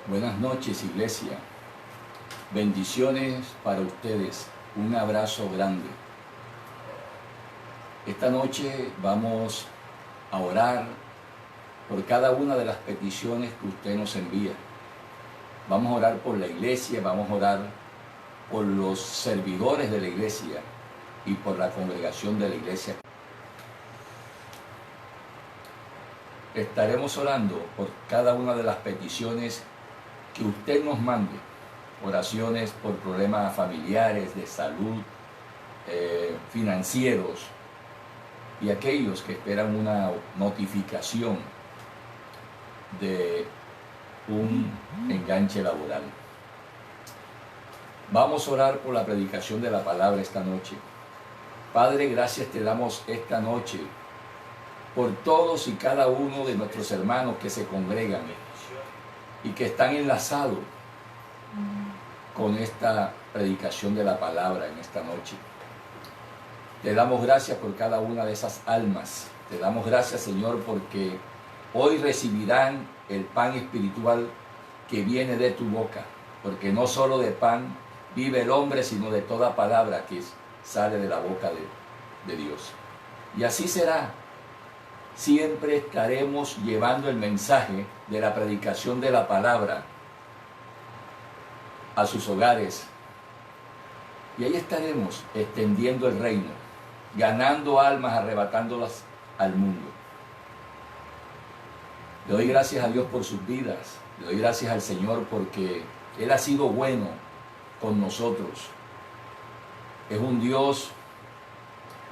Buenas noches, iglesia. Bendiciones para ustedes. Un abrazo grande. Esta noche vamos a orar por cada una de las peticiones que usted nos envía. Vamos a orar por la iglesia, vamos a orar por los servidores de la iglesia y por la congregación de la iglesia. Estaremos orando por cada una de las peticiones que usted nos mande. Oraciones por problemas familiares, de salud, financieros, y aquellos que esperan una notificación de un enganche laboral. Vamos a orar por la predicación de la palabra esta noche. Padre, gracias te damos esta noche por todos y cada uno de nuestros hermanos que se congregan y que están enlazados con esta predicación de la palabra en esta noche. Te damos gracias por cada una de esas almas. Te damos gracias, Señor, porque hoy recibirán el pan espiritual que viene de tu boca, porque no solo de pan vive el hombre, sino de toda palabra que sale de la boca de Dios. Y así será. Siempre estaremos llevando el mensaje de la predicación de la palabra a sus hogares. Y ahí estaremos extendiendo el reino, ganando almas, arrebatándolas al mundo. Le doy gracias a Dios por sus vidas. Le doy gracias al Señor porque Él ha sido bueno con nosotros. Es un Dios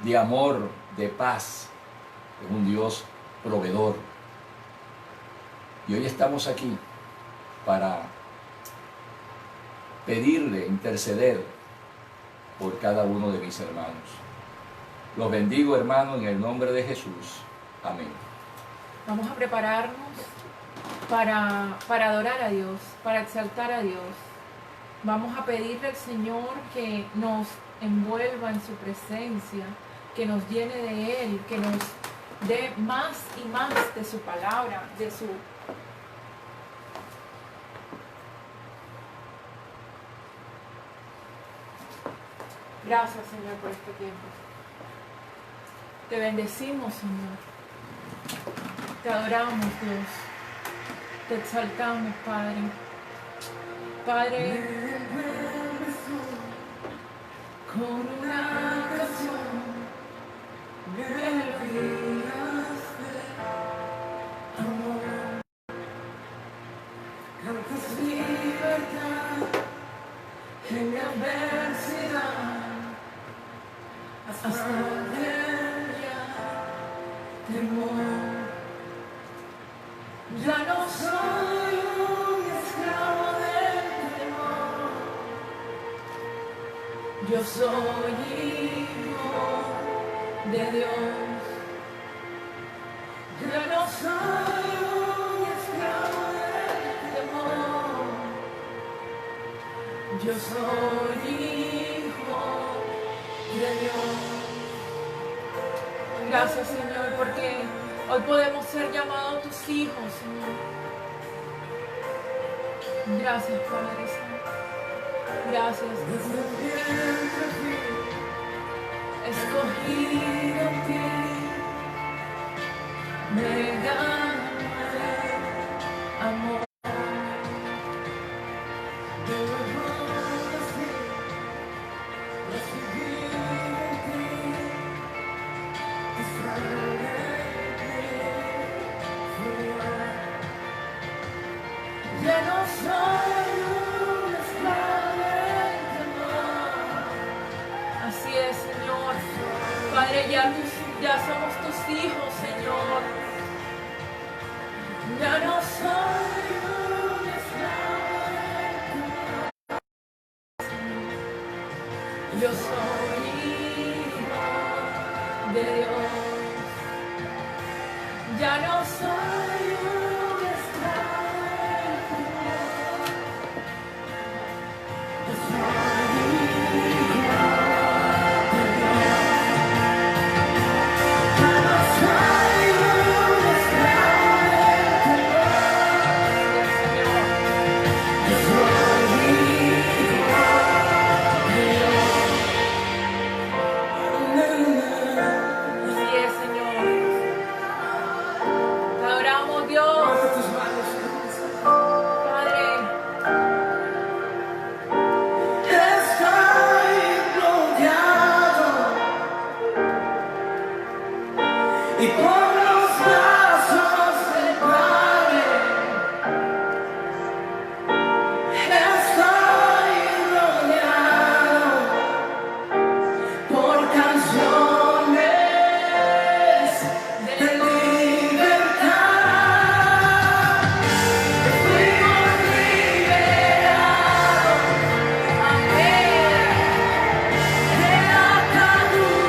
de amor, de paz. Es un Dios proveedor. Y hoy estamos aquí para pedirle, interceder por cada uno de mis hermanos. Los bendigo, hermano, en el nombre de Jesús. Amén. Vamos a prepararnos para adorar a Dios, para exaltar a Dios. Vamos a pedirle al Señor que nos envuelva en su presencia, que nos llene de Él, que nos dé más y más de su palabra, de su... Gracias, Señor, por este tiempo. Te bendecimos, Señor. Te adoramos, Dios. Te exaltamos, Padre. Padre, con una canción, melodías de amor, cantas libertad en la adversidad, hasta ver ya temor. Ya no soy un esclavo del temor, yo soy hijo de Dios. Ya no soy un esclavo del temor, yo soy hijo de Dios. Gracias, Señor, porque hoy podemos ser llamados tus hijos, Señor. Gracias, Padre Santo. Gracias, Desde el vientre fui escogido en ti. Me ganaré amor. Debo decir, recibir en ti. Ya no soy un esclavo del temor. Así es, Señor. Padre, ya somos tus hijos, Señor. Ya no soy un esclavo del temor. Yo soy hijo de Dios. Ya no soy un esclavo del temor. Yo soy hijo de Dios. Ya no soy y por los brazos del Padre estoy rodeado por canciones de libertad. Fuimos liberados, amén, de ataduras.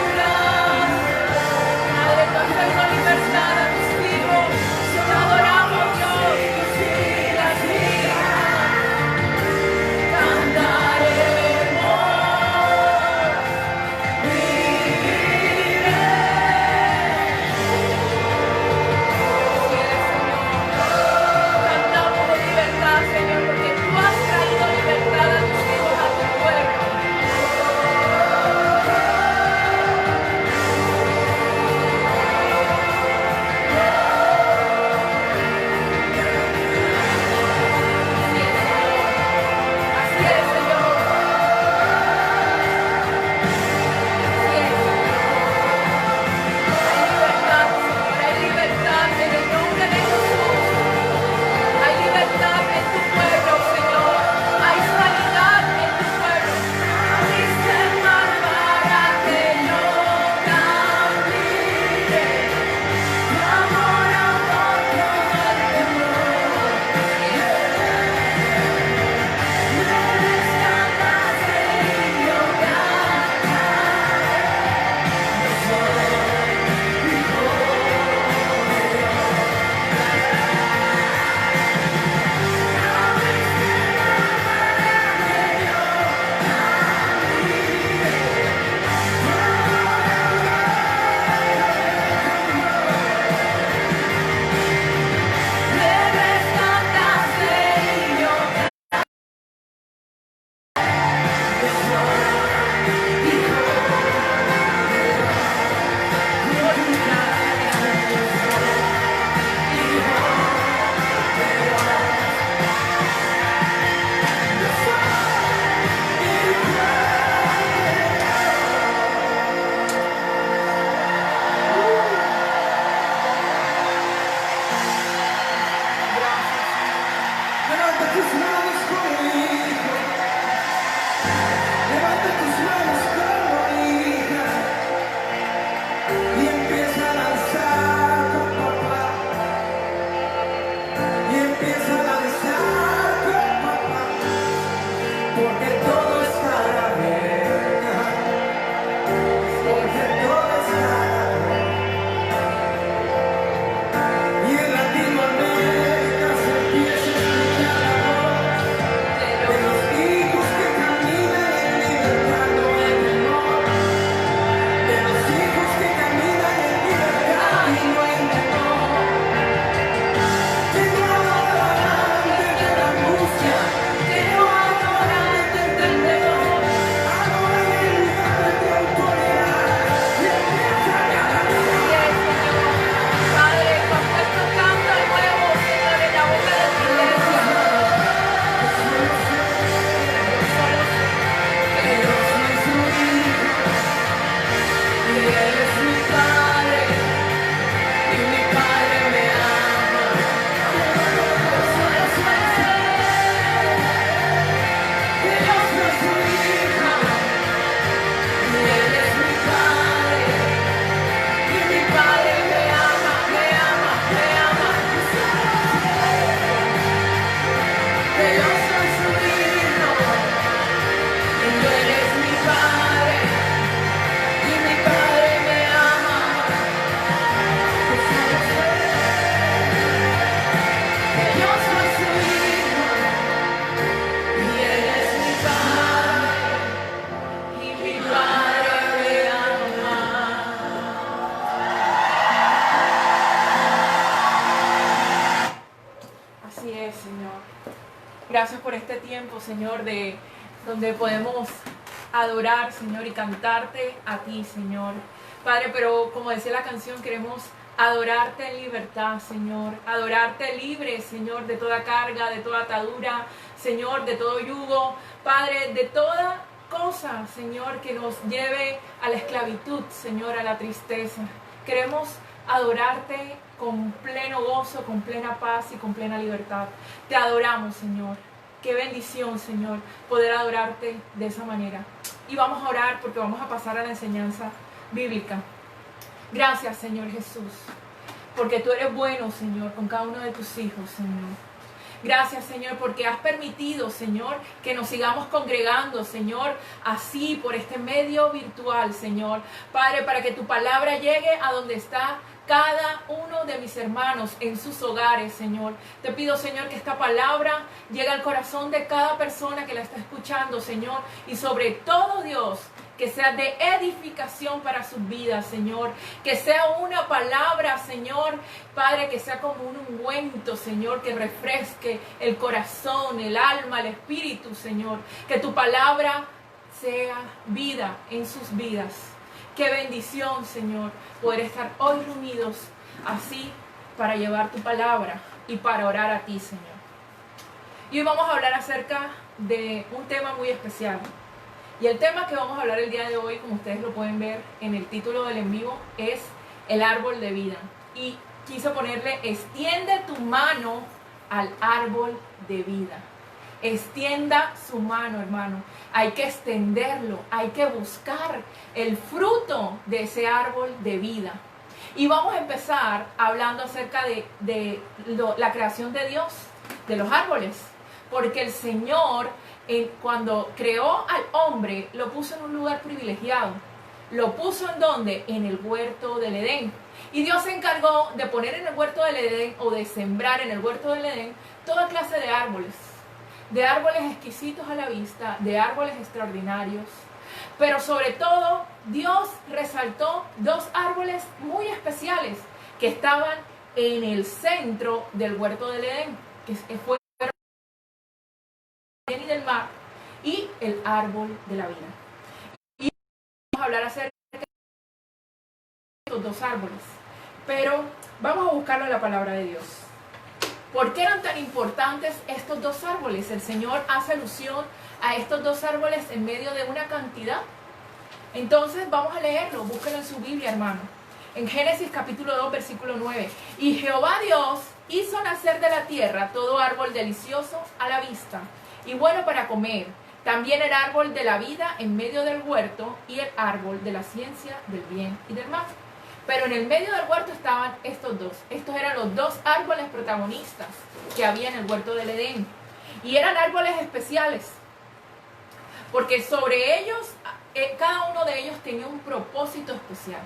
Padre, tú has dado libertad a tus hijos. Te adoramos, Dios, tus vidas mías. Cantaremos, viviré. Cantamos de libertad, Señor, porque tú has traído libertad a tus hijos, a tu pueblo. Así es, Señor. Hay libertad, Señor, hay libertad en el nombre de Jesús. Hay libertad en tu pueblo, Señor. Hay sanidad en tu pueblo. Abriste el mar para que yo camine. De amor a amor con el temor. Me rescataste y yo levanta tus manos como hijo, levanta tus manos como hija y empieza a lanzar con papá, y empieza a lanzar con papá, porque todo estará bien, porque todo estará bien. Y en Latinoamérica se empieza a escuchar la voz de los hijos que caminan en libertad, no en temor. De los hijos que caminan en libertad y no en temor. Que no adoran desde la angustia, que no adoran desde el temor. Adoran en lugar de autoridad y empiezan a cantar. Padre, cuando esto canta nuevo, Señor, en la boca de tu iglesia. Que yo soy su hijo y él es mi padre y mi padre me ama. Que yo soy su hija y él es mi padre y mi padre me ama, me ama, me ama. Que yo soy su hijo y él es mi padre y mi padre me ama. Que yo soy su hijo y él es mi padre y mi padre me ama. Así es, Señor. Gracias por este tiempo, Señor, de donde podemos adorar, Señor, y cantarte a ti, Señor. Padre, pero como decía la canción, queremos adorarte en libertad, Señor. Adorarte libre, Señor, de toda carga, de toda atadura, Señor, de todo yugo. Padre, de toda cosa, Señor, que nos lleve a la esclavitud, Señor, a la tristeza. Queremos adorarte con pleno gozo, con plena paz y con plena libertad. Te adoramos, Señor. Qué bendición, Señor, poder adorarte de esa manera. Y vamos a orar porque vamos a pasar a la enseñanza bíblica. Gracias, Señor Jesús, porque tú eres bueno, Señor, con cada uno de tus hijos, Señor. Gracias, Señor, porque has permitido, Señor, que nos sigamos congregando, Señor, así por este medio virtual, Señor. Padre, para que tu palabra llegue a donde está cada uno de mis hermanos en sus hogares, Señor. Te pido, Señor, que esta palabra llegue al corazón de cada persona que la está escuchando, Señor. Y sobre todo, Dios, que sea de edificación para sus vidas, Señor. Que sea una palabra, Señor, Padre, que sea como un ungüento, Señor, que refresque el corazón, el alma, el espíritu, Señor. Que tu palabra sea vida en sus vidas. Qué bendición, Señor, poder estar hoy reunidos así para llevar tu palabra y para orar a ti, Señor. Y hoy vamos a hablar acerca de un tema muy especial. Y el tema que vamos a hablar el día de hoy, como ustedes lo pueden ver en el título del en vivo, es el árbol de vida. Y quise ponerle, extiende tu mano al árbol de vida. Extienda su mano, hermano. Hay que extenderlo, hay que buscar el fruto de ese árbol de vida. Y vamos a empezar hablando acerca de la creación de Dios, de los árboles. Porque el Señor, cuando creó al hombre, lo puso en un lugar privilegiado. ¿Lo puso en dónde? En el huerto del Edén. Y Dios se encargó de poner en el huerto del Edén, o de sembrar en el huerto del Edén, toda clase de árboles exquisitos a la vista, de árboles extraordinarios. Pero sobre todo, Dios resaltó dos árboles muy especiales que estaban en el centro del huerto del Edén, que fue el bien y del mar y el árbol de la vida. Y vamos a hablar acerca de estos dos árboles, pero vamos a buscarlo en la palabra de Dios. ¿Por qué eran tan importantes estos dos árboles? El Señor hace alusión a estos dos árboles en medio de una cantidad. Entonces vamos a leerlo, búsquenlo en su Biblia, hermano. En Génesis capítulo 2, versículo 9. Y Jehová Dios hizo nacer de la tierra todo árbol delicioso a la vista y bueno para comer. También el árbol de la vida en medio del huerto y el árbol de la ciencia del bien y del mal. Pero en el medio del huerto estaban estos dos. Estos eran los dos árboles protagonistas que había en el huerto del Edén. Y eran árboles especiales, porque sobre ellos, cada uno de ellos tenía un propósito especial.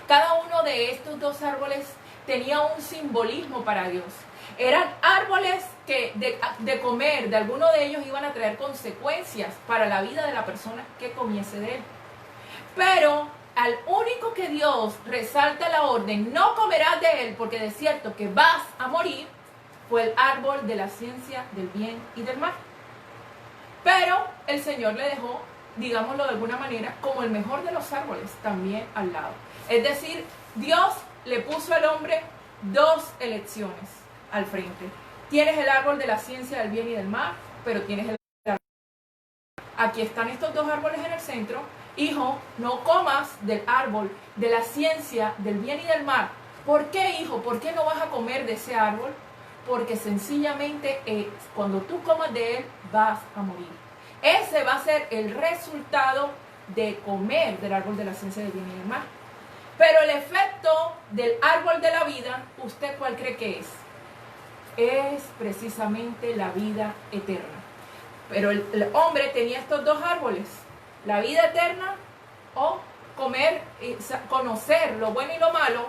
Cada uno de estos dos árboles tenía un simbolismo para Dios. Eran árboles que de comer de alguno de ellos iban a traer consecuencias para la vida de la persona que comiese de él. Pero al único que Dios resalta la orden, no comerás de él porque de cierto que vas a morir, fue el árbol de la ciencia del bien y del mal. Pero el Señor le dejó, digámoslo de alguna manera, como el mejor de los árboles también al lado. Es decir, Dios le puso al hombre dos elecciones al frente. Tienes el árbol de la ciencia del bien y del mal, pero tienes el árbol. Aquí están estos dos árboles en el centro. Hijo, no comas del árbol de la ciencia del bien y del mal. ¿Por qué, hijo? ¿Por qué no vas a comer de ese árbol? Porque sencillamente cuando tú comas de él vas a morir. Ese va a ser el resultado de comer del árbol de la ciencia del bien y del mal. Pero el efecto del árbol de la vida, ¿usted cuál cree que es? Es precisamente la vida eterna. Pero el hombre tenía estos dos árboles. La vida eterna o comer, conocer lo bueno y lo malo,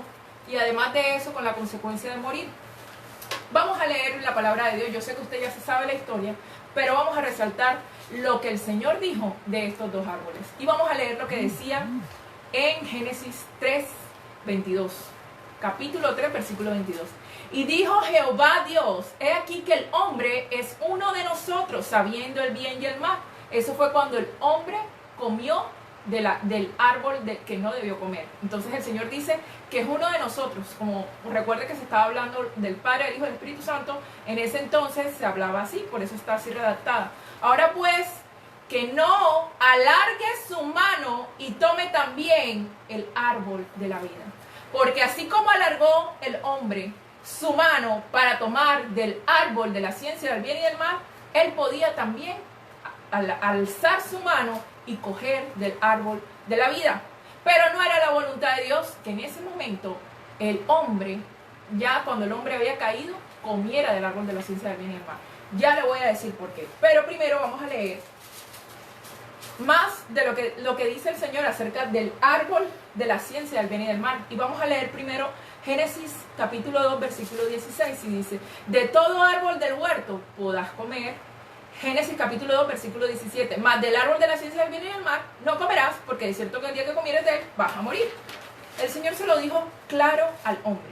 y además de eso con la consecuencia de morir. Vamos a leer la palabra de Dios. Yo sé que usted ya se sabe la historia, pero vamos a resaltar lo que el Señor dijo de estos dos árboles. Y vamos a leer lo que decía en Génesis 3, 22. Capítulo 3, versículo 22. Y dijo Jehová Dios, he aquí que el hombre es uno de nosotros, sabiendo el bien y el mal. Eso fue cuando el hombre comió del árbol que no debió comer. Entonces el Señor dice que es uno de nosotros. Como recuerde que se estaba hablando del Padre, del Hijo y del Espíritu Santo, en ese entonces se hablaba así, por eso está así redactada. Ahora pues, que no alargue su mano y tome también el árbol de la vida. Porque así como alargó el hombre su mano para tomar del árbol de la ciencia del bien y del mal, él podía también alzar su mano y coger del árbol de la vida. Pero no era la voluntad de Dios que en ese momento el hombre, ya cuando el hombre había caído, comiera del árbol de la ciencia del bien y del mal. Ya le voy a decir por qué. Pero primero vamos a leer más de lo que dice el Señor acerca del árbol de la ciencia del bien y del mal. Y vamos a leer primero Génesis capítulo 2 versículo 16, y dice: de todo árbol del huerto podrás comer. Génesis capítulo 2 versículo 17, mas del árbol de la ciencia del bien y del mal no comerás, porque es cierto que el día que comieres de él vas a morir. El Señor se lo dijo claro al hombre.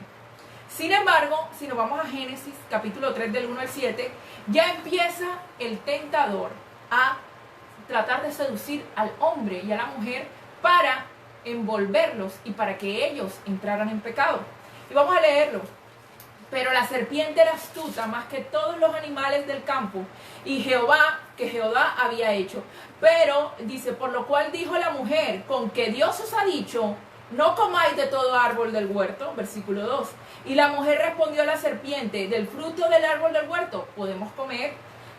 Sin embargo, si nos vamos a Génesis capítulo 3 del 1 al 7, ya empieza el tentador a tratar de seducir al hombre y a la mujer para envolverlos y para que ellos entraran en pecado. Y vamos a leerlo. Pero la serpiente era astuta más que todos los animales del campo, y que Jehová había hecho. Pero dice: por lo cual dijo la mujer, con que Dios os ha dicho, no comáis de todo árbol del huerto. Versículo 2. Y la mujer respondió a la serpiente: del fruto del árbol del huerto podemos comer,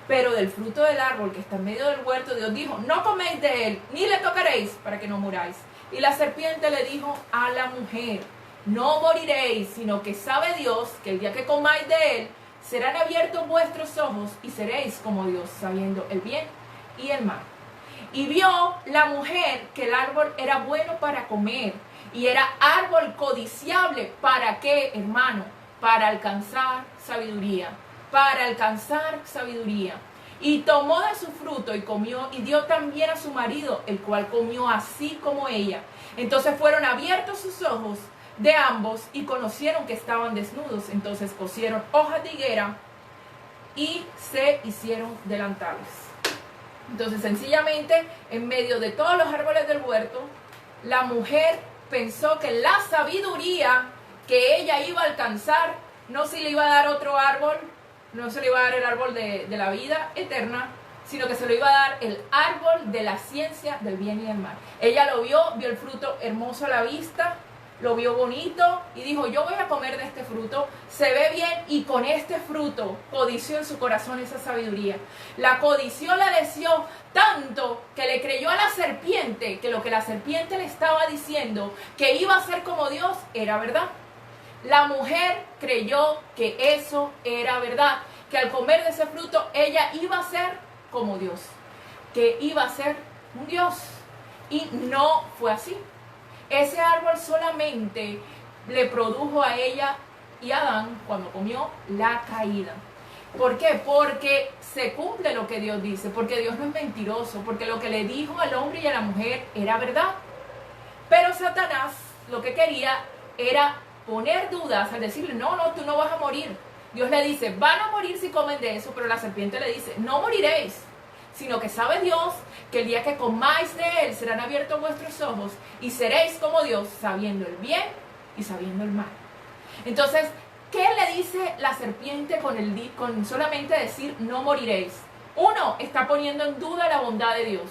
pero del fruto del árbol que está en medio del huerto, Dios dijo: no coméis de él, ni le tocaréis, para que no muráis. Y la serpiente le dijo a la mujer: no moriréis, sino que sabe Dios que el día que comáis de él, serán abiertos vuestros ojos y seréis como Dios, sabiendo el bien y el mal. Y vio la mujer que el árbol era bueno para comer, y era árbol codiciable. ¿Para qué, hermano? Para alcanzar sabiduría. Para alcanzar sabiduría. Y tomó de su fruto y comió, y dio también a su marido, el cual comió así como ella. Entonces fueron abiertos sus ojos de ambos y conocieron que estaban desnudos. Entonces cosieron hojas de higuera y se hicieron delantales. Entonces sencillamente, en medio de todos los árboles del huerto, la mujer pensó que la sabiduría que ella iba a alcanzar no se le iba a dar otro árbol, no se le iba a dar el árbol de la vida eterna, sino que se lo iba a dar el árbol de la ciencia del bien y del mal. Ella lo vio el fruto hermoso a la vista, lo vio bonito y dijo: yo voy a comer de este fruto, se ve bien, y con este fruto codició en su corazón esa sabiduría. La codició, la deseó tanto que le creyó a la serpiente que lo que la serpiente le estaba diciendo, que iba a ser como Dios, era verdad. La mujer creyó que eso era verdad, que al comer de ese fruto ella iba a ser como Dios, que iba a ser un Dios, y no fue así. Ese árbol solamente le produjo a ella y a Adán, cuando comió, la caída. ¿Por qué? Porque se cumple lo que Dios dice, porque Dios no es mentiroso, porque lo que le dijo al hombre y a la mujer era verdad. Pero Satanás lo que quería era poner dudas al decirle: no, tú no vas a morir. Dios le dice: van a morir si comen de eso, pero la serpiente le dice: no moriréis, sino que sabe Dios que el día que comáis de él serán abiertos vuestros ojos y seréis como Dios, sabiendo el bien y sabiendo el mal. Entonces, ¿qué le dice la serpiente con solamente decir no moriréis? Uno, está poniendo en duda la bondad de Dios.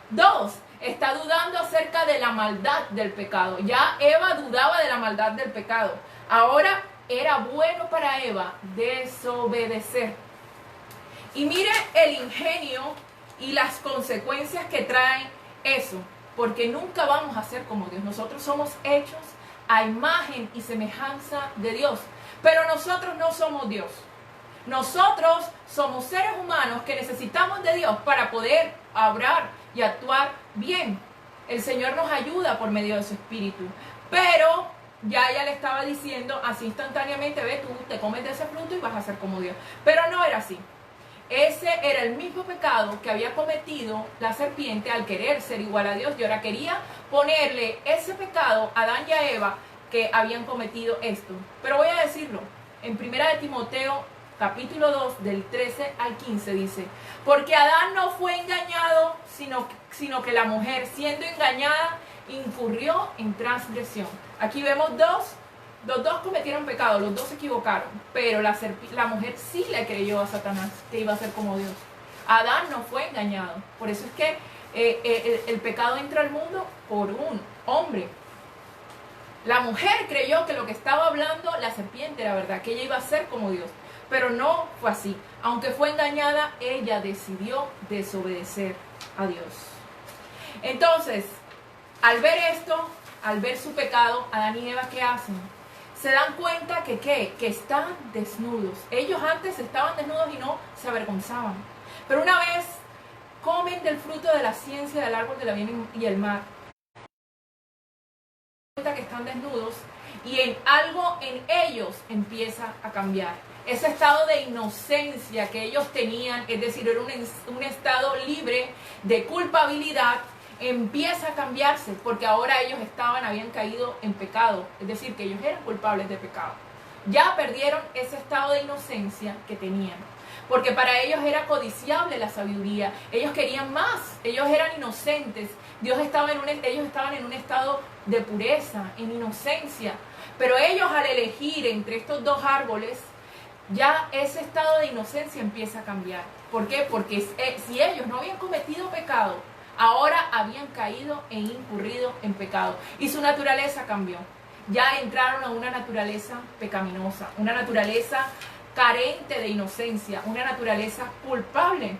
Dos, está dudando acerca de la maldad del pecado. Ya Eva dudaba de la maldad del pecado. Ahora era bueno para Eva desobedecer. Y mire el ingenio y las consecuencias que trae eso, porque nunca vamos a ser como Dios. Nosotros somos hechos a imagen y semejanza de Dios, pero nosotros no somos Dios. Nosotros somos seres humanos que necesitamos de Dios para poder obrar y actuar bien. El Señor nos ayuda por medio de su Espíritu, pero ya ella le estaba diciendo así instantáneamente: ve, tú te comes de ese fruto y vas a ser como Dios. Pero no era así. Ese era el mismo pecado que había cometido la serpiente al querer ser igual a Dios, y ahora quería ponerle ese pecado a Adán y a Eva que habían cometido esto. Pero voy a decirlo, en 1 de Timoteo capítulo 2 del 13 al 15 dice: porque Adán no fue engañado, sino que la mujer, siendo engañada, incurrió en transgresión. Aquí vemos los dos cometieron pecado, los dos se equivocaron, pero la mujer sí le creyó a Satanás que iba a ser como Dios. Adán no fue engañado. Por eso es que el pecado entra al mundo por un hombre. La mujer creyó que lo que estaba hablando la serpiente era verdad, que ella iba a ser como Dios. Pero no fue así. Aunque fue engañada, ella decidió desobedecer a Dios. Entonces, al ver esto, al ver su pecado, Adán y Eva, ¿qué hacen? Se dan cuenta que ¿qué? Que están desnudos. Ellos antes estaban desnudos y no se avergonzaban. Pero una vez comen del fruto de la ciencia del árbol de la bien y el mal, que están desnudos y en algo en ellos empieza a cambiar. Ese estado de inocencia que ellos tenían, es decir, era un estado libre de culpabilidad, empieza a cambiarse porque ahora ellos habían caído en pecado, es decir, que ellos eran culpables de pecado. Ya perdieron ese estado de inocencia que tenían, porque para ellos era codiciable la sabiduría, ellos querían más, ellos eran inocentes, ellos estaban en un estado de pureza, en inocencia, pero ellos al elegir entre estos dos árboles, ya ese estado de inocencia empieza a cambiar. ¿Por qué? Porque si ellos no habían cometido pecado, ahora habían caído e incurrido en pecado, y su naturaleza cambió. Ya entraron a una naturaleza pecaminosa, una naturaleza carente de inocencia, una naturaleza culpable.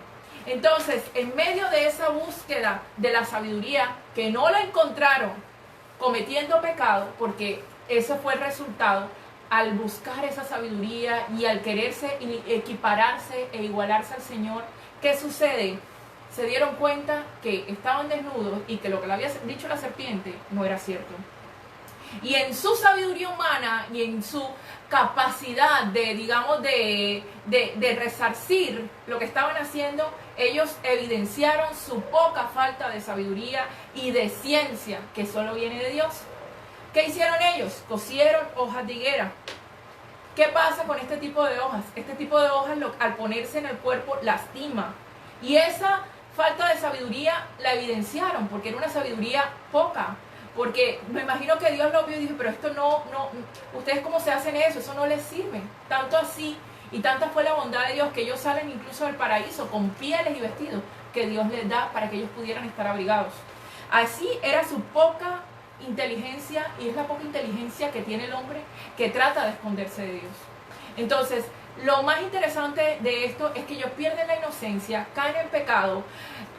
Entonces, en medio de esa búsqueda de la sabiduría, que no la encontraron cometiendo pecado, porque ese fue el resultado, al buscar esa sabiduría y al quererse equipararse e igualarse al Señor, ¿qué sucede? Se dieron cuenta que estaban desnudos y que lo que le había dicho la serpiente no era cierto. Y en su sabiduría humana y en su capacidad de resarcir lo que estaban haciendo, ellos evidenciaron su poca falta de sabiduría y de ciencia que solo viene de Dios. ¿Qué hicieron ellos? Cosieron hojas de higuera. ¿Qué pasa con este tipo de hojas? Este tipo de hojas al ponerse en el cuerpo lastima. Y esa falta de sabiduría la evidenciaron porque era una sabiduría poca. Porque me imagino que Dios lo vio y dijo, pero esto no, ustedes cómo se hacen eso, eso no les sirve. Tanto así y tanta fue la bondad de Dios que ellos salen incluso del paraíso con pieles y vestidos que Dios les da para que ellos pudieran estar abrigados. Así era su poca inteligencia, y es la poca inteligencia que tiene el hombre que trata de esconderse de Dios. Entonces, lo más interesante de esto es que ellos pierden la inocencia, caen en pecado,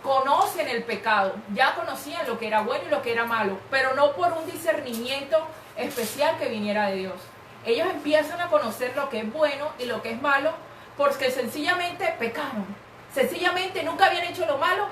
conocen el pecado, ya conocían lo que era bueno y lo que era malo, pero no por un discernimiento especial que viniera de Dios. Ellos empiezan a conocer lo que es bueno y lo que es malo porque sencillamente pecaron, sencillamente nunca habían hecho lo malo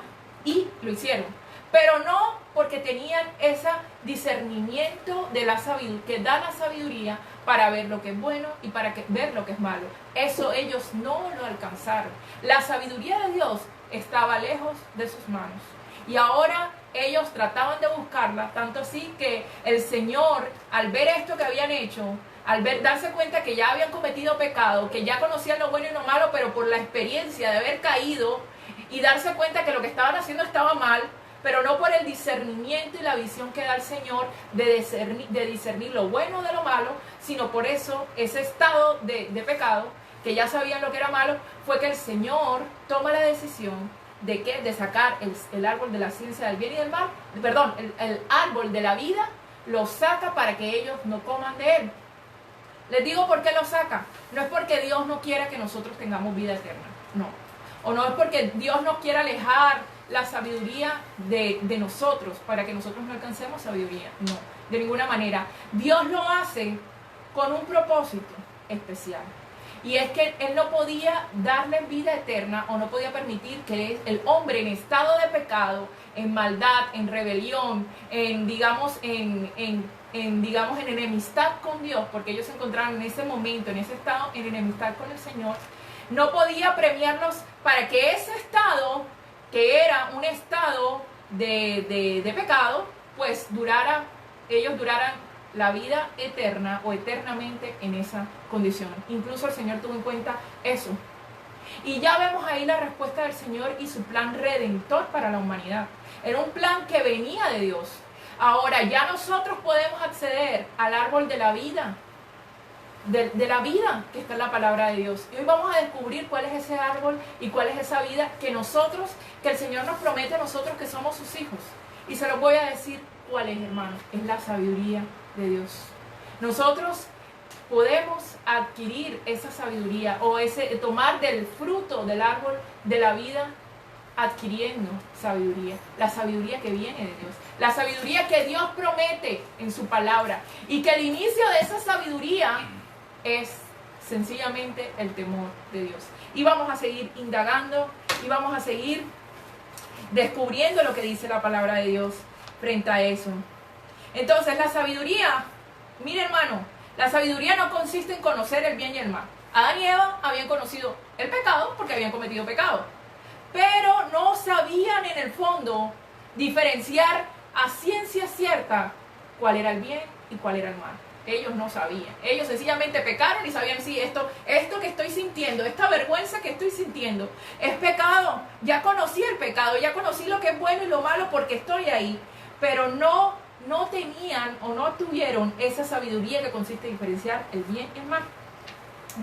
y lo hicieron, pero no porque tenían ese discernimiento de la sabiduría, que da la sabiduría para ver lo que es bueno y para ver lo que es malo. Eso ellos no lo alcanzaron. La sabiduría de Dios estaba lejos de sus manos. Y ahora ellos trataban de buscarla, tanto así que el Señor, al ver esto que habían hecho, al darse cuenta que ya habían cometido pecado, que ya conocían lo bueno y lo malo, pero por la experiencia de haber caído y darse cuenta que lo que estaban haciendo estaba mal, pero no por el discernimiento y la visión que da el Señor de discernir lo bueno de lo malo, sino por eso, ese estado de pecado, que ya sabían lo que era malo, fue que el Señor toma la decisión de sacar el árbol de la ciencia del bien y del mal, perdón, el árbol de la vida, lo saca para que ellos no coman de él. Les digo por qué lo saca. No es porque Dios no quiera que nosotros tengamos vida eterna, no. O no es porque Dios nos quiera alejar la sabiduría de nosotros, para que nosotros no alcancemos sabiduría, no, de ninguna manera. Dios lo hace con un propósito especial, y es que Él no podía darle vida eterna, o no podía permitir que el hombre en estado de pecado, en maldad, en rebelión, en enemistad con Dios, porque ellos se encontraron en ese momento, en ese estado, en enemistad con el Señor, no podía premiarlos para que ese estado, que era un estado de pecado, pues ellos duraran la vida eterna o eternamente en esa condición. Incluso el Señor tuvo en cuenta eso. Y ya vemos ahí la respuesta del Señor y su plan redentor para la humanidad. Era un plan que venía de Dios. Ahora ya nosotros podemos acceder al árbol de la vida, de la vida que está en la palabra de Dios. Y hoy vamos a descubrir cuál es ese árbol y cuál es esa vida que el Señor nos promete a nosotros que somos sus hijos. Y se los voy a decir cuál es, hermano. Es la sabiduría de Dios. Nosotros podemos adquirir esa sabiduría o tomar del fruto del árbol de la vida adquiriendo sabiduría, la sabiduría que viene de Dios, la sabiduría que Dios promete en su palabra, y que el inicio de esa sabiduría es sencillamente el temor de Dios. Y vamos a seguir indagando y vamos a seguir descubriendo lo que dice la palabra de Dios frente a eso. Entonces la sabiduría, mire hermano, la sabiduría no consiste en conocer el bien y el mal. Adán y Eva habían conocido el pecado porque habían cometido pecado, pero no sabían en el fondo diferenciar a ciencia cierta cuál era el bien y cuál era el mal. Ellos no sabían. Ellos sencillamente pecaron y sabían, sí, esto que estoy sintiendo, esta vergüenza que estoy sintiendo, es pecado. Ya conocí el pecado, ya conocí lo que es bueno y lo malo porque estoy ahí. Pero no tenían o no tuvieron esa sabiduría que consiste en diferenciar el bien y el mal.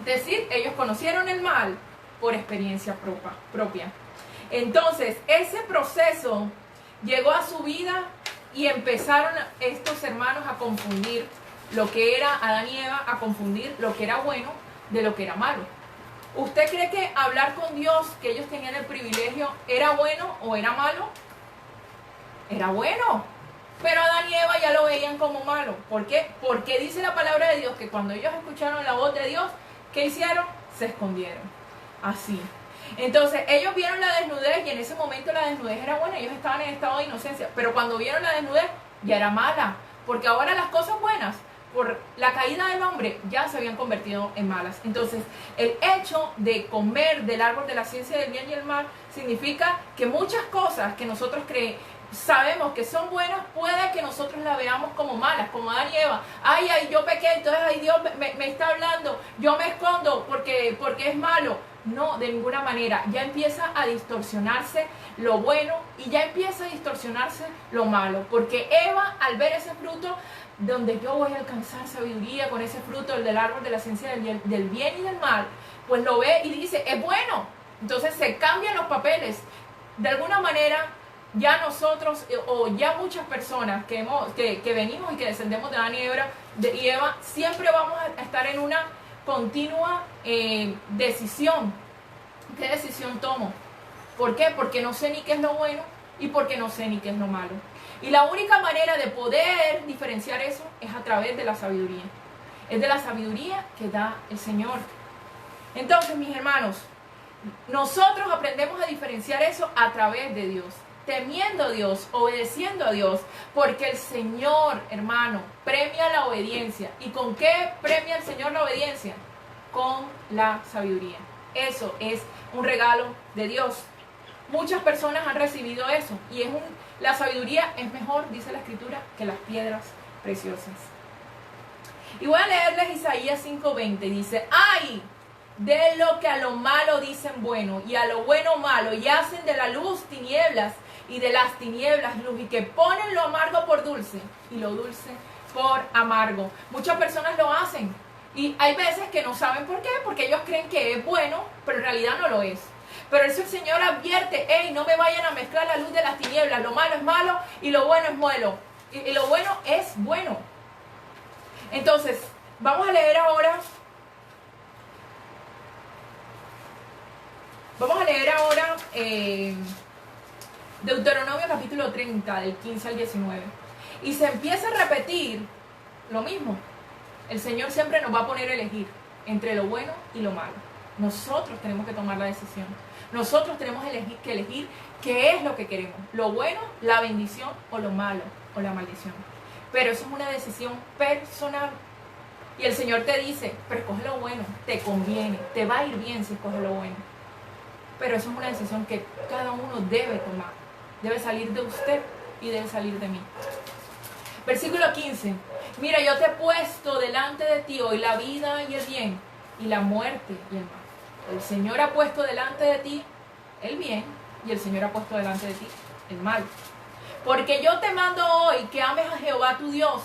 Es decir, ellos conocieron el mal por experiencia propia. Entonces, ese proceso llegó a su vida y empezaron estos hermanos a confundir lo que era Adán y Eva, a confundir lo que era bueno de lo que era malo. ¿Usted cree que hablar con Dios, que ellos tenían el privilegio, era bueno o era malo? Era bueno, pero Adán y Eva ya lo veían como malo. ¿Por qué? Porque dice la palabra de Dios que cuando ellos escucharon la voz de Dios, ¿qué hicieron? Se escondieron. Así. Entonces ellos vieron la desnudez y en ese momento la desnudez era buena, ellos estaban en estado de inocencia, pero cuando vieron la desnudez ya era mala, porque ahora las cosas buenas por la caída del hombre ya se habían convertido en malas. Entonces el hecho de comer del árbol de la ciencia del bien y el mal significa que muchas cosas que nosotros sabemos que son buenas, puede que nosotros las veamos como malas, como Adán y Eva. Ay, yo pequé, entonces ay, Dios me está hablando, yo me escondo porque es malo. No, de ninguna manera. Ya empieza a distorsionarse lo bueno y ya empieza a distorsionarse lo malo. Porque Eva, al ver ese fruto, donde yo voy a alcanzar sabiduría con ese fruto, el del árbol de la ciencia del bien y del mal, pues lo ve y dice, es bueno. Entonces se cambian los papeles. De alguna manera, ya nosotros, o ya muchas personas que venimos y que descendemos de Adán y Eva, siempre vamos a estar en una continua decisión. ¿Qué decisión tomo? ¿Por qué? Porque no sé ni qué es lo bueno y porque no sé ni qué es lo malo. Y la única manera de poder diferenciar eso es a través de la sabiduría. Es de la sabiduría que da el Señor. Entonces, mis hermanos, nosotros aprendemos a diferenciar eso a través de Dios, temiendo a Dios, obedeciendo a Dios, porque el Señor, hermano, premia la obediencia. ¿Y con qué premia el Señor la obediencia? Con la sabiduría. Eso es un regalo de Dios. Muchas personas han recibido eso y la sabiduría es mejor, dice la Escritura, que las piedras preciosas. Y voy a leerles Isaías 5:20. Dice, ¡ay! De lo que a lo malo dicen bueno y a lo bueno malo, y hacen de la luz tinieblas y de las tinieblas luz, y que ponen lo amargo por dulce y lo dulce por amargo. Muchas personas lo hacen y hay veces que no saben por qué, porque ellos creen que es bueno, pero en realidad no lo es. Pero eso el Señor advierte, hey, no me vayan a mezclar la luz de las tinieblas, lo malo es malo y lo bueno es bueno, y lo bueno es bueno. Entonces, vamos a leer ahora Deuteronomio capítulo 30, del 15 al 19. Y se empieza a repetir lo mismo. El Señor siempre nos va a poner a elegir entre lo bueno y lo malo. Nosotros tenemos que tomar la decisión. Nosotros tenemos que elegir qué es lo que queremos. Lo bueno, la bendición, o lo malo, o la maldición. Pero eso es una decisión personal. Y el Señor te dice, pero escoge lo bueno, te conviene, te va a ir bien si escoges lo bueno. Pero eso es una decisión que cada uno debe tomar. Debe salir de usted y debe salir de mí. Versículo 15. Mira, yo te he puesto delante de ti hoy la vida y el bien, y la muerte y el mal. El Señor ha puesto delante de ti el bien, y el Señor ha puesto delante de ti el mal. Porque yo te mando hoy que ames a Jehová tu Dios,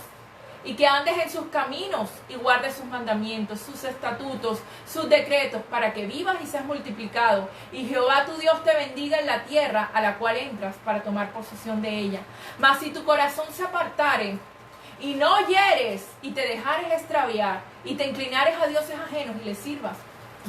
y que andes en sus caminos y guardes sus mandamientos, sus estatutos, sus decretos, para que vivas y seas multiplicado. Y Jehová tu Dios te bendiga en la tierra a la cual entras para tomar posesión de ella. Mas si tu corazón se apartare y no hieres y te dejares extraviar y te inclinares a dioses ajenos y les sirvas,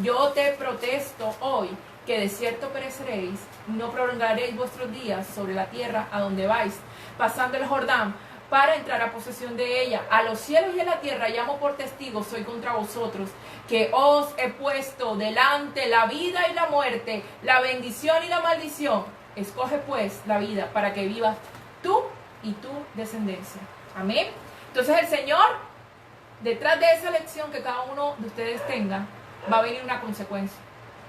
yo te protesto hoy que de cierto pereceréis, no prolongaréis vuestros días sobre la tierra a donde vais, pasando el Jordán, para entrar a posesión de ella. A los cielos y a la tierra llamo por testigos, soy contra vosotros, que os he puesto delante la vida y la muerte, la bendición y la maldición. Escoge pues la vida para que vivas tú y tu descendencia. Amén. Entonces el Señor, detrás de esa lección que cada uno de ustedes tenga, va a venir una consecuencia.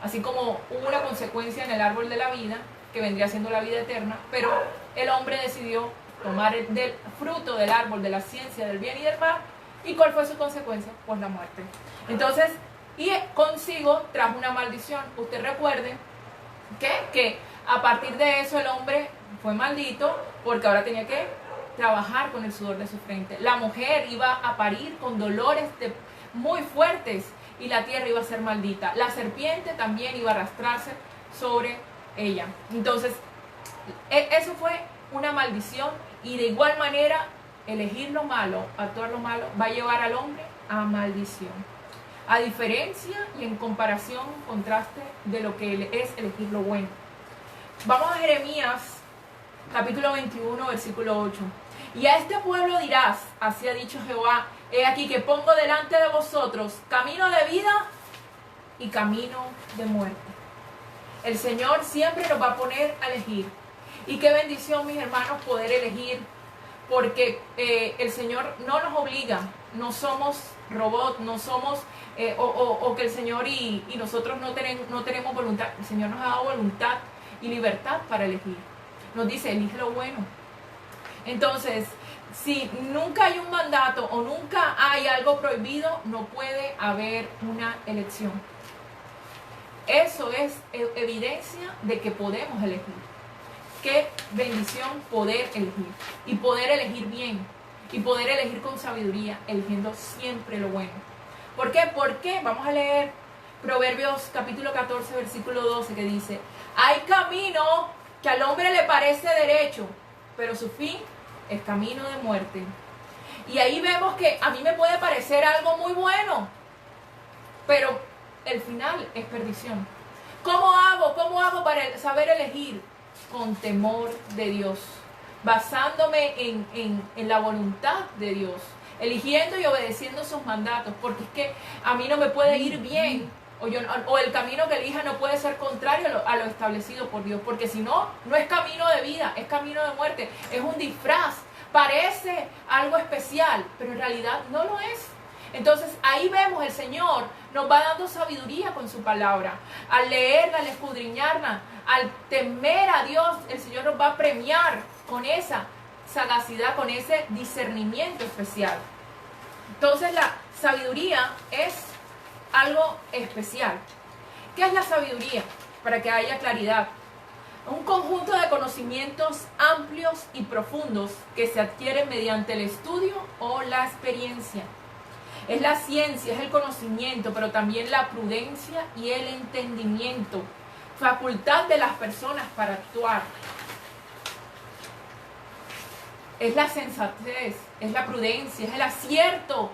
Así como hubo una consecuencia en el árbol de la vida, que vendría siendo la vida eterna, pero el hombre decidió tomar del fruto del árbol de la ciencia del bien y del mal. ¿Y cuál fue su consecuencia? Pues la muerte. Entonces, y consigo trajo una maldición. Usted recuerde que a partir de eso el hombre fue maldito porque ahora tenía que trabajar con el sudor de su frente. La mujer iba a parir con dolores muy fuertes y la tierra iba a ser maldita. La serpiente también iba a arrastrarse sobre ella. Entonces, eso fue una maldición, y de igual manera elegir lo malo, actuar lo malo, va a llevar al hombre a maldición. A diferencia y en comparación, contraste de lo que es elegir lo bueno. Vamos a Jeremías, capítulo 21, versículo 8. Y a este pueblo dirás, así ha dicho Jehová, he aquí que pongo delante de vosotros camino de vida y camino de muerte. El Señor siempre nos va a poner a elegir. Y qué bendición, mis hermanos, poder elegir, porque el Señor no nos obliga, no somos robots, no somos, o que el Señor y nosotros no tenemos voluntad. El Señor nos ha dado voluntad y libertad para elegir. Nos dice, elige lo bueno. Entonces, si nunca hay un mandato o nunca hay algo prohibido, no puede haber una elección. Eso es evidencia de que podemos elegir. Qué bendición poder elegir, y poder elegir bien, y poder elegir con sabiduría, eligiendo siempre lo bueno. ¿Por qué? Porque vamos a leer Proverbios capítulo 14, versículo 12, que dice, hay camino que al hombre le parece derecho, pero su fin es camino de muerte. Y ahí vemos que a mí me puede parecer algo muy bueno, pero el final es perdición. ¿Cómo hago para saber elegir? Con temor de Dios, basándome en la voluntad de Dios, eligiendo y obedeciendo sus mandatos, porque es que a mí no me puede ir bien, o el camino que elija no puede ser contrario a lo establecido por Dios, porque si no, no es camino de vida, es camino de muerte, es un disfraz, parece algo especial, pero en realidad no lo es. Entonces ahí vemos, el Señor nos va dando sabiduría con su palabra. Al leerla, al escudriñarla, al temer a Dios, el Señor nos va a premiar con esa sagacidad, con ese discernimiento especial. Entonces la sabiduría es algo especial. ¿Qué es la sabiduría? Para que haya claridad. Un conjunto de conocimientos amplios y profundos que se adquieren mediante el estudio o la experiencia. Es la ciencia, es el conocimiento, pero también la prudencia y el entendimiento. Facultad de las personas para actuar. Es la sensatez, es la prudencia, es el acierto.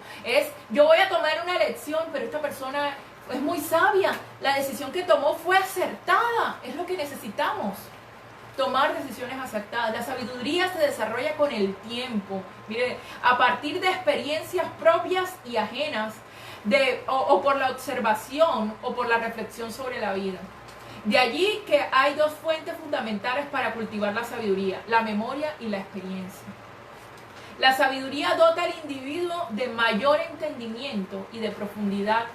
Yo voy a tomar una elección, pero esta persona es muy sabia. La decisión que tomó fue acertada. Es lo que necesitamos. Tomar decisiones acertadas. La sabiduría se desarrolla con el tiempo. Mire, a partir de experiencias propias y ajenas, o por la observación o por la reflexión sobre la vida. De allí que hay dos fuentes fundamentales para cultivar la sabiduría: la memoria y la experiencia. La sabiduría dota al individuo de mayor entendimiento y de profundidad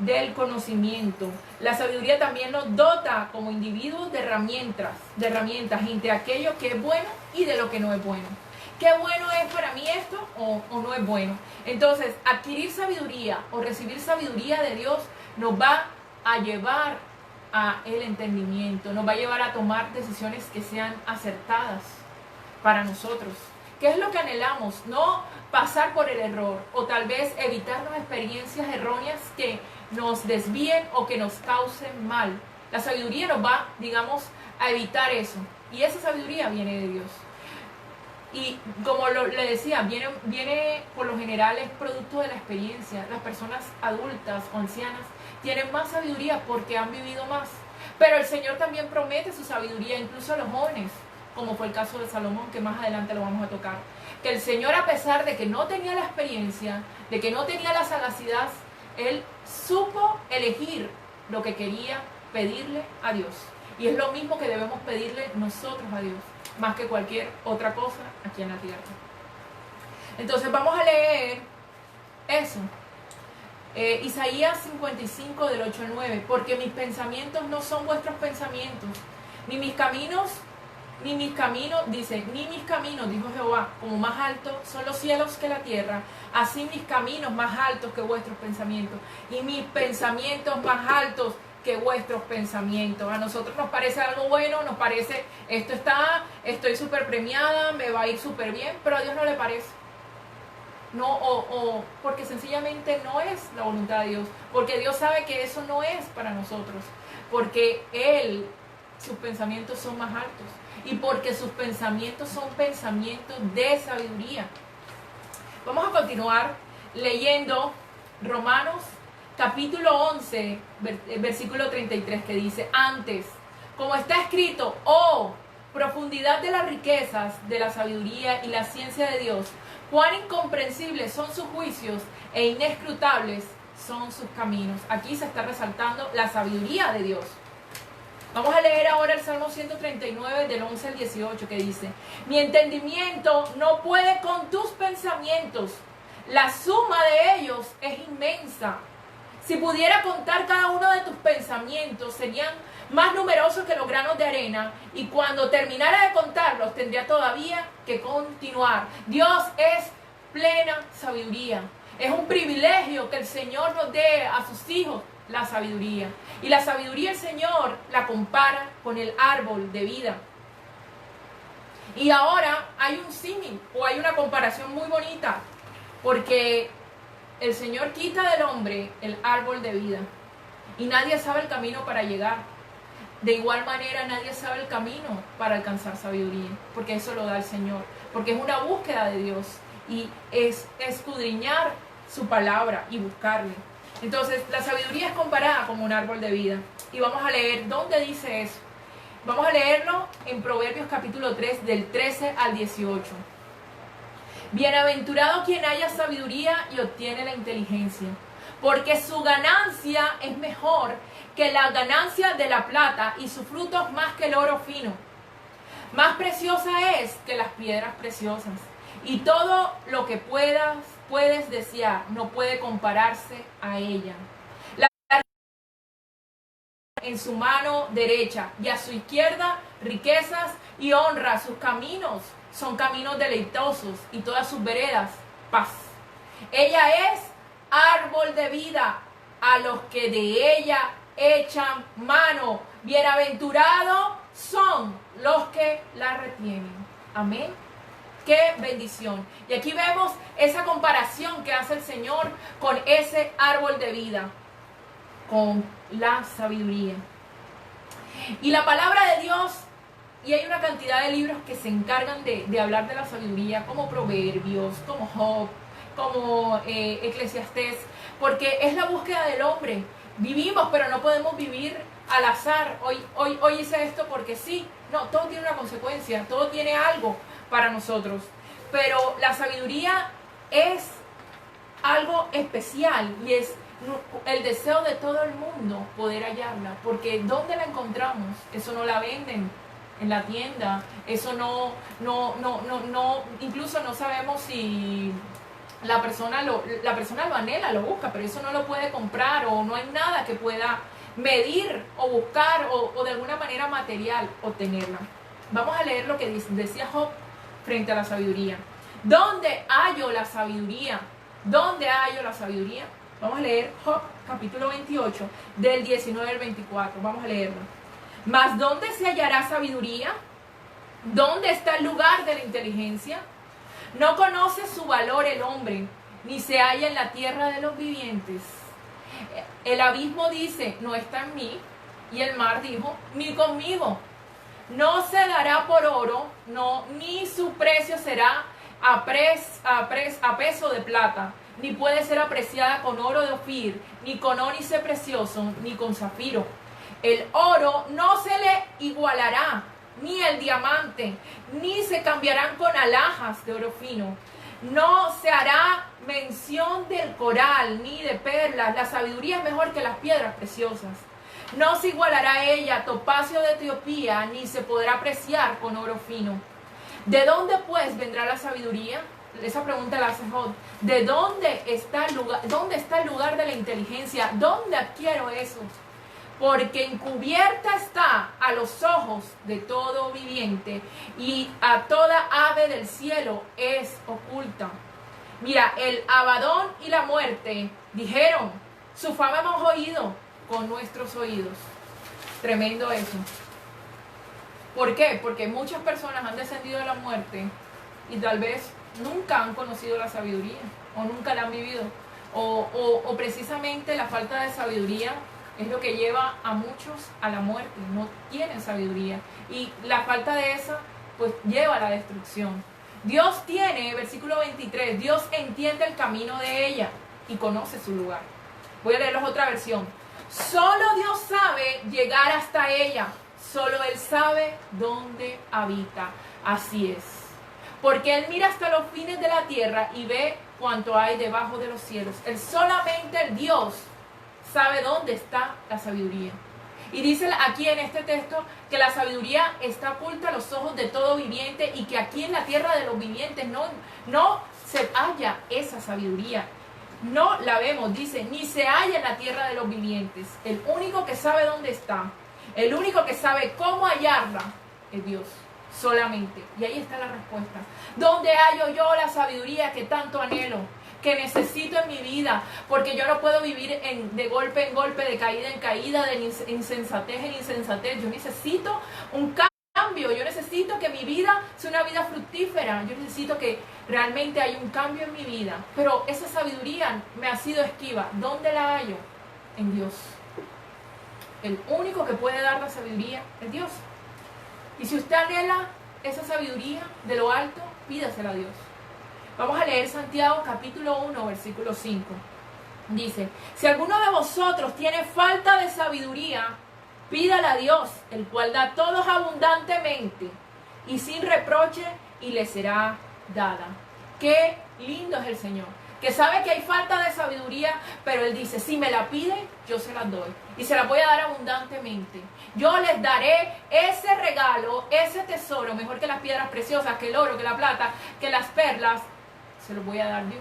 del conocimiento. La sabiduría también nos dota como individuos de herramientas entre aquello que es bueno y de lo que no es bueno. ¿Qué bueno es para mí esto o no es bueno? Entonces, adquirir sabiduría o recibir sabiduría de Dios nos va a llevar a el entendimiento, nos va a llevar a tomar decisiones que sean acertadas para nosotros. ¿Qué es lo que anhelamos? No pasar por el error, o tal vez evitarnos experiencias erróneas que nos desvíen o que nos causen mal. La sabiduría nos va, digamos, a evitar eso, y esa sabiduría viene de Dios. Y como le decía, viene por lo general es producto de la experiencia. Las personas adultas o ancianas tienen más sabiduría porque han vivido más. Pero el Señor también promete su sabiduría incluso a los jóvenes, como fue el caso de Salomón, que más adelante lo vamos a tocar. Que el Señor, a pesar de que no tenía la experiencia, de que no tenía la sagacidad, Él supo elegir lo que quería pedirle a Dios. Y es lo mismo que debemos pedirle nosotros a Dios, más que cualquier otra cosa aquí en la tierra. Entonces vamos a leer eso. Isaías 55 del 8 al 9. Porque mis pensamientos no son vuestros pensamientos, ni mis caminos, dice, ni mis caminos, dijo Jehová, como más altos son los cielos que la tierra, así mis caminos más altos que vuestros pensamientos, y mis pensamientos más altos que vuestros pensamientos. A nosotros nos parece algo bueno, nos parece, estoy súper premiada, me va a ir súper bien, pero a Dios no le parece. No, porque sencillamente no es la voluntad de Dios, porque Dios sabe que eso no es para nosotros, porque Él, sus pensamientos son más altos, y porque sus pensamientos son pensamientos de sabiduría. Vamos a continuar leyendo Romanos capítulo 11, versículo 33, que dice: antes, como está escrito, profundidad de las riquezas, de la sabiduría y la ciencia de Dios, cuán incomprensibles son sus juicios e inescrutables son sus caminos. Aquí se está resaltando la sabiduría de Dios. Vamos a leer ahora el Salmo 139 del 11 al 18, que dice: mi entendimiento no puede con tus pensamientos, la suma de ellos es inmensa. Si pudiera contar cada uno de tus pensamientos, serían más numerosos que los granos de arena, y cuando terminara de contarlos, tendría todavía que continuar. Dios es plena sabiduría. Es un privilegio que el Señor nos dé a sus hijos la sabiduría. Y la sabiduría el Señor la compara con el árbol de vida. Y ahora hay un símil, o hay una comparación muy bonita, porque el Señor quita del hombre el árbol de vida, y nadie sabe el camino para llegar. De igual manera, nadie sabe el camino para alcanzar sabiduría, porque eso lo da el Señor, porque es una búsqueda de Dios, y es escudriñar su palabra y buscarle. Entonces, la sabiduría es comparada como un árbol de vida. Y vamos a leer, ¿dónde dice eso? Vamos a leerlo en Proverbios capítulo 3, del 13 al 18. Bienaventurado quien haya sabiduría y obtiene la inteligencia, porque su ganancia es mejor que la ganancia de la plata, y su fruto es más que el oro fino. Más preciosa es que las piedras preciosas, y todo lo que puedes desear no puede compararse a ella. En su mano derecha, y a su izquierda riquezas y honra. Sus caminos son caminos deleitosos, y todas sus veredas paz. Ella es árbol de vida a los que de ella echan mano. Bienaventurados son los que la retienen. Amén. ¡Qué bendición! Y aquí vemos esa comparación que hace el Señor con ese árbol de vida, con la sabiduría. Y la palabra de Dios, y hay una cantidad de libros que se encargan de hablar de la sabiduría, como Proverbios, como Job, como Eclesiastés, porque es la búsqueda del hombre. Vivimos, pero no podemos vivir al azar. Hoy hice esto porque sí. No, todo tiene una consecuencia, todo tiene algo para nosotros. Pero la sabiduría es algo especial, y es el deseo de todo el mundo poder hallarla, porque ¿dónde la encontramos? Eso no la venden en la tienda, eso no, incluso no sabemos si la persona lo anhela, lo busca, pero eso no lo puede comprar, o no hay nada que pueda medir o buscar o de alguna manera material obtenerla. Vamos a leer lo que decía Job frente a la sabiduría. ¿Dónde hallo la sabiduría? ¿Dónde hallo la sabiduría? Vamos a leer Job capítulo 28 del 19 al 24. Vamos a leerlo. ¿Mas dónde se hallará sabiduría? ¿Dónde está el lugar de la inteligencia? No conoce su valor el hombre, ni se halla en la tierra de los vivientes. El abismo dice, no está en mí, y el mar dijo, ni conmigo. no se dará por oro, no, ni su precio será a peso de plata, ni puede ser apreciada con oro de Ofir, ni con ónice precioso, ni con zafiro. El oro no se le igualará, ni el diamante, ni se cambiarán con alhajas de oro fino. No se hará mención del coral, ni de perlas. La sabiduría es mejor que las piedras preciosas. No se igualará a ella topacio de Etiopía, ni se podrá apreciar con oro fino. ¿De dónde pues vendrá la sabiduría? Esa pregunta la hace Job. ¿De dónde está el lugar? ¿Dónde está el lugar de la inteligencia? ¿Dónde adquiero eso? Porque encubierta está a los ojos de todo viviente, y a toda ave del cielo es oculta. Mira, el Abadón y la muerte dijeron, su fama hemos oído con nuestros oídos. Tremendo eso. ¿Por qué? Porque muchas personas han descendido de la muerte y tal vez nunca han conocido la sabiduría, o nunca la han vivido, o precisamente la falta de sabiduría es lo que lleva a muchos a la muerte. No tienen sabiduría, y la falta de esa pues lleva a la destrucción. Dios tiene, versículo 23, Dios entiende el camino de ella y conoce su lugar. Voy a leerles otra versión. Solo Dios sabe llegar hasta ella, solo Él sabe dónde habita. Así es, porque Él mira hasta los fines de la tierra y ve cuanto hay debajo de los cielos. Solamente el Dios sabe dónde está la sabiduría. Y dice aquí en este texto que la sabiduría está oculta a los ojos de todo viviente, y que aquí en la tierra de los vivientes no se halla esa sabiduría. No la vemos, dice, ni se halla en la tierra de los vivientes. El único que sabe dónde está, el único que sabe cómo hallarla es Dios, solamente. Y ahí está la respuesta. ¿Dónde hallo yo la sabiduría que tanto anhelo, que necesito en mi vida? Porque yo no puedo vivir de golpe en golpe, de caída en caída, de insensatez en insensatez. Yo necesito un cambio, yo necesito que mi vida sea una vida fructífera, yo necesito que realmente haya un cambio en mi vida. Pero esa sabiduría me ha sido esquiva. ¿Dónde la hallo? En Dios. El único que puede dar la sabiduría es Dios. Y si usted anhela esa sabiduría de lo alto, pídasela a Dios. Vamos a leer Santiago capítulo 1, versículo 5. Dice, si alguno de vosotros tiene falta de sabiduría, pídala a Dios, el cual da a todos abundantemente y sin reproche, y le será dada. Qué lindo es el Señor, que sabe que hay falta de sabiduría, pero Él dice, si me la piden, yo se las doy, y se las voy a dar abundantemente. Yo les daré ese regalo, ese tesoro, mejor que las piedras preciosas, que el oro, que la plata, que las perlas. Se los voy a dar yo,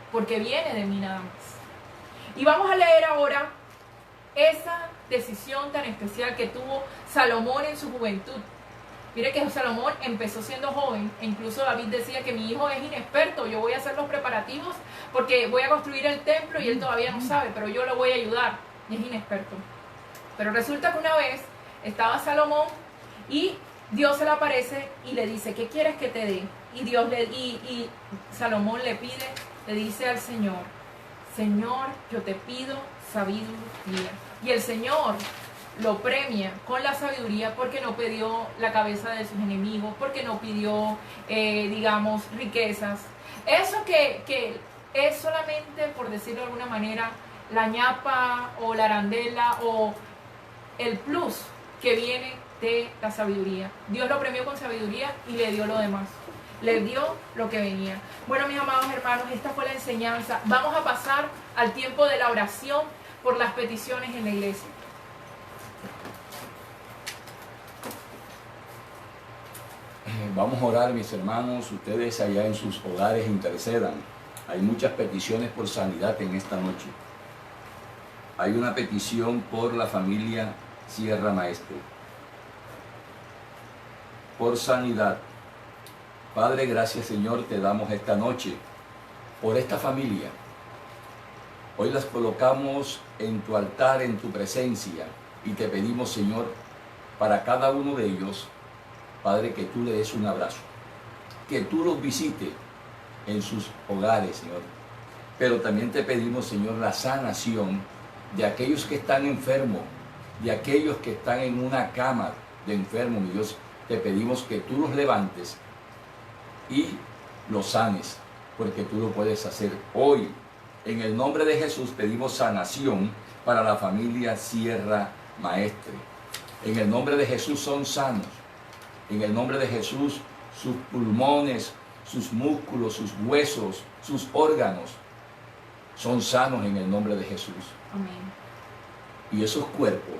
porque viene de mí nada más. Y vamos a leer ahora esa decisión tan especial que tuvo Salomón en su juventud. Mire que Salomón empezó siendo joven, e incluso David decía que mi hijo es inexperto, yo voy a hacer los preparativos porque voy a construir el templo y él todavía no sabe, pero yo lo voy a ayudar, y es inexperto. Pero resulta que una vez estaba Salomón y Dios se le aparece y le dice, ¿qué quieres que te dé? Y Salomón le dice al Señor, Señor, yo te pido sabiduría. Y el Señor lo premia con la sabiduría, porque no pidió la cabeza de sus enemigos, porque no pidió, digamos, riquezas. Eso que es solamente, por decirlo de alguna manera, la ñapa o la arandela o el plus que viene de la sabiduría. Dios lo premió con sabiduría y le dio lo demás. Le dio lo que venía. Bueno, mis amados hermanos, esta fue la enseñanza. Vamos a pasar al tiempo de la oración por las peticiones en la iglesia. Vamos a orar, mis hermanos. Ustedes allá en sus hogares intercedan. Hay muchas peticiones por sanidad en esta noche. Hay una petición por la familia Sierra Maestre, por sanidad. Padre, gracias, Señor, te damos esta noche por esta familia. Hoy las colocamos en tu altar, en tu presencia, y te pedimos, Señor, para cada uno de ellos, Padre, que tú le des un abrazo, que tú los visites en sus hogares, Señor. Pero también te pedimos, Señor, la sanación de aquellos que están enfermos, de aquellos que están en una cama de enfermo, mi Dios, te pedimos que tú los levantes y los sanes, porque tú lo puedes hacer hoy. En el nombre de Jesús pedimos sanación para la familia Sierra Maestre. En el nombre de Jesús son sanos. En el nombre de Jesús sus pulmones, sus músculos, sus huesos, sus órganos son sanos en el nombre de Jesús. Amén. Y esos cuerpos,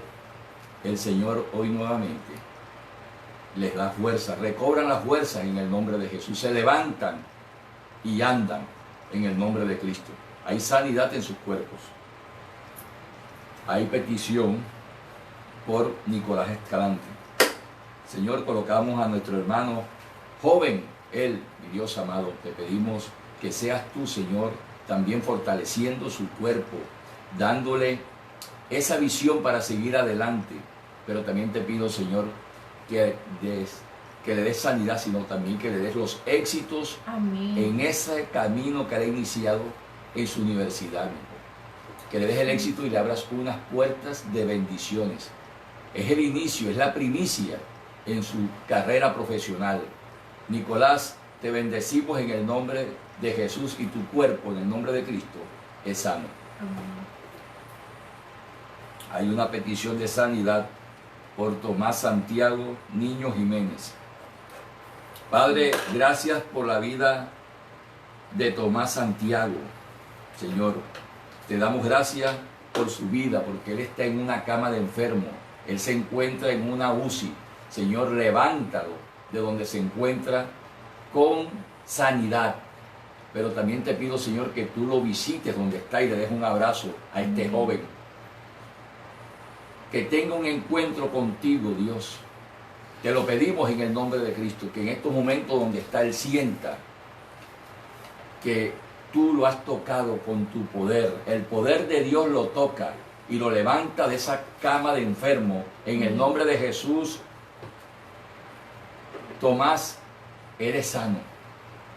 el Señor hoy nuevamente les da fuerza, recobran la fuerza en el nombre de Jesús, se levantan y andan en el nombre de Cristo. Hay sanidad en sus cuerpos. Hay petición por Nicolás Escalante. Señor, colocamos a nuestro hermano joven, él, mi Dios amado, te pedimos que seas tú, Señor, también fortaleciendo su cuerpo, dándole esa visión para seguir adelante. Pero también te pido, Señor, que le des sanidad, sino también que le des los éxitos Amén. en ese camino que ha iniciado en su universidad. Que le des el éxito y le abras unas puertas de bendiciones. Es el inicio, es la primicia en su carrera profesional. Nicolás, te bendecimos en el nombre de Jesús, y tu cuerpo en el nombre de Cristo es sano. Amén. Hay una petición de sanidad por Tomás Santiago Niño Jiménez. Padre, gracias por la vida de Tomás Santiago. Señor, te damos gracias por su vida, porque él está en una cama de enfermo. Él se encuentra en una UCI. Señor, levántalo de donde se encuentra con sanidad. Pero también te pido, Señor, que tú lo visites donde está y le des un abrazo a este joven. Que tenga un encuentro contigo, Dios. Te lo pedimos en el nombre de Cristo, que en estos momentos donde está él sienta que tú lo has tocado con tu poder. El poder de Dios lo toca y lo levanta de esa cama de enfermo. En el nombre de Jesús, Tomás, eres sano.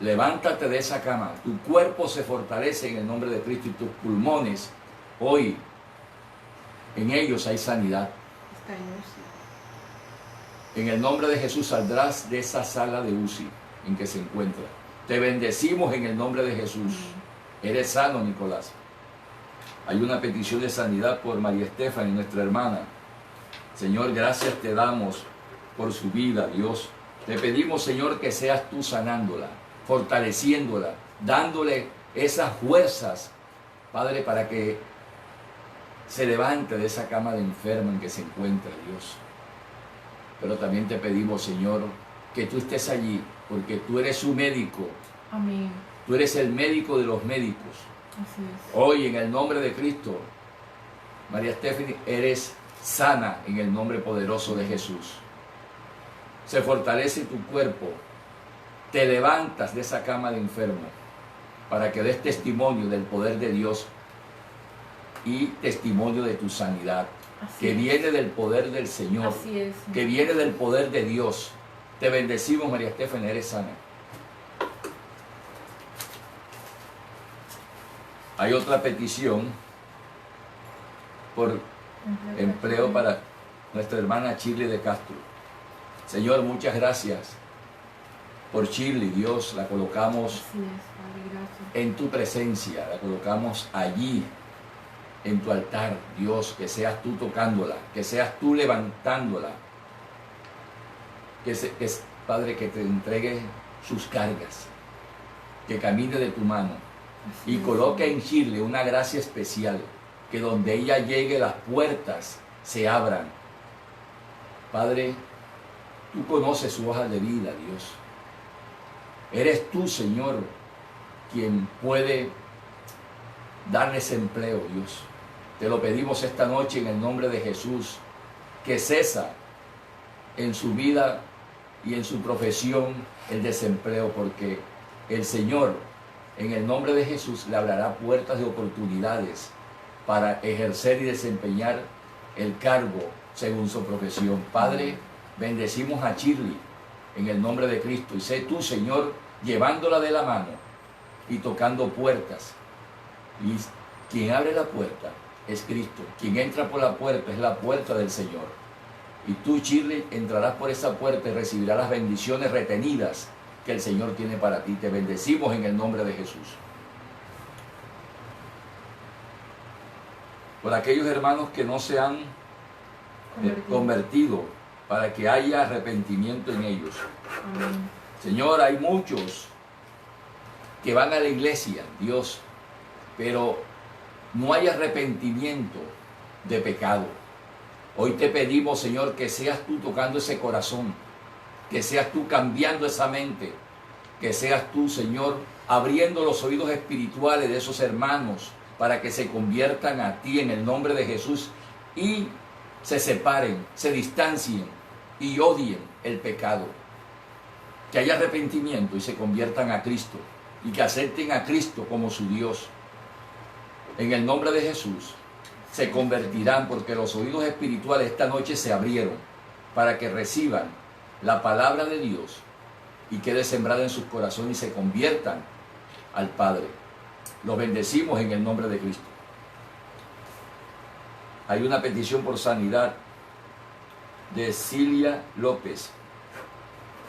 Levántate de esa cama. Tu cuerpo se fortalece en el nombre de Cristo, y tus pulmones, hoy, en ellos hay sanidad. Está en UCI. En el nombre de Jesús saldrás de esa sala de UCI en que se encuentra. Te bendecimos en el nombre de Jesús. Eres sano, Nicolás. Hay una petición de sanidad por María Estefany, nuestra hermana. Señor, gracias te damos por su vida, Dios. Te pedimos, Señor, que seas tú sanándola, fortaleciéndola, dándole esas fuerzas, Padre, para que se levante de esa cama de enfermo en que se encuentra, Dios. Pero también te pedimos, Señor, que tú estés allí, porque tú eres su médico. Amén. Tú eres el médico de los médicos. Así es. Hoy, en el nombre de Cristo, María Estefany, eres sana en el nombre poderoso de Jesús. Se fortalece tu cuerpo. Te levantas de esa cama de enfermo para que des testimonio del poder de Dios y testimonio de tu sanidad, Así que es. viene del poder del Señor, Así es. que viene del poder de Dios. Te bendecimos, María Estefany, eres sana. Hay otra petición por empleo para nuestra hermana Shirley de Castro. Señor, muchas gracias por Shirley, Dios. La colocamos Así es, Padre, gracias. en tu presencia, la colocamos allí, en tu altar, Dios, que seas tú tocándola, que seas tú levantándola, Padre, que te entregue sus cargas, que camine de tu mano Así y es, coloque Señor. en Shirley una gracia especial, que donde ella llegue las puertas se abran. Padre, tú conoces su hoja de vida, Dios. Eres tú, Señor, quien puede darles empleo, Dios. Te lo pedimos esta noche en el nombre de Jesús, que cesa en su vida y en su profesión el desempleo, porque el Señor, en el nombre de Jesús, le abrirá puertas de oportunidades para ejercer y desempeñar el cargo según su profesión. Padre, bendecimos a Shirley en el nombre de Cristo, y sé tú, Señor, llevándola de la mano y tocando puertas. Y quien abre la puerta es Cristo. Quien entra por la puerta es la puerta del Señor. Y tú, Shirley, entrarás por esa puerta y recibirás las bendiciones retenidas que el Señor tiene para ti. Te bendecimos en el nombre de Jesús. Por aquellos hermanos que no se han convertido, para que haya arrepentimiento en ellos. Amén. Señor, hay muchos que van a la iglesia, Dios, pero no hay arrepentimiento de pecado. Hoy te pedimos, Señor, que seas tú tocando ese corazón, que seas tú cambiando esa mente, que seas tú, Señor, abriendo los oídos espirituales de esos hermanos para que se conviertan a ti en el nombre de Jesús y se separen, se distancien y odien el pecado. Que haya arrepentimiento y se conviertan a Cristo y que acepten a Cristo como su Dios. En el nombre de Jesús se convertirán, porque los oídos espirituales esta noche se abrieron para que reciban la palabra de Dios y quede sembrada en sus corazones y se conviertan al Padre. Los bendecimos en el nombre de Cristo. Hay una petición por sanidad de Cilia López,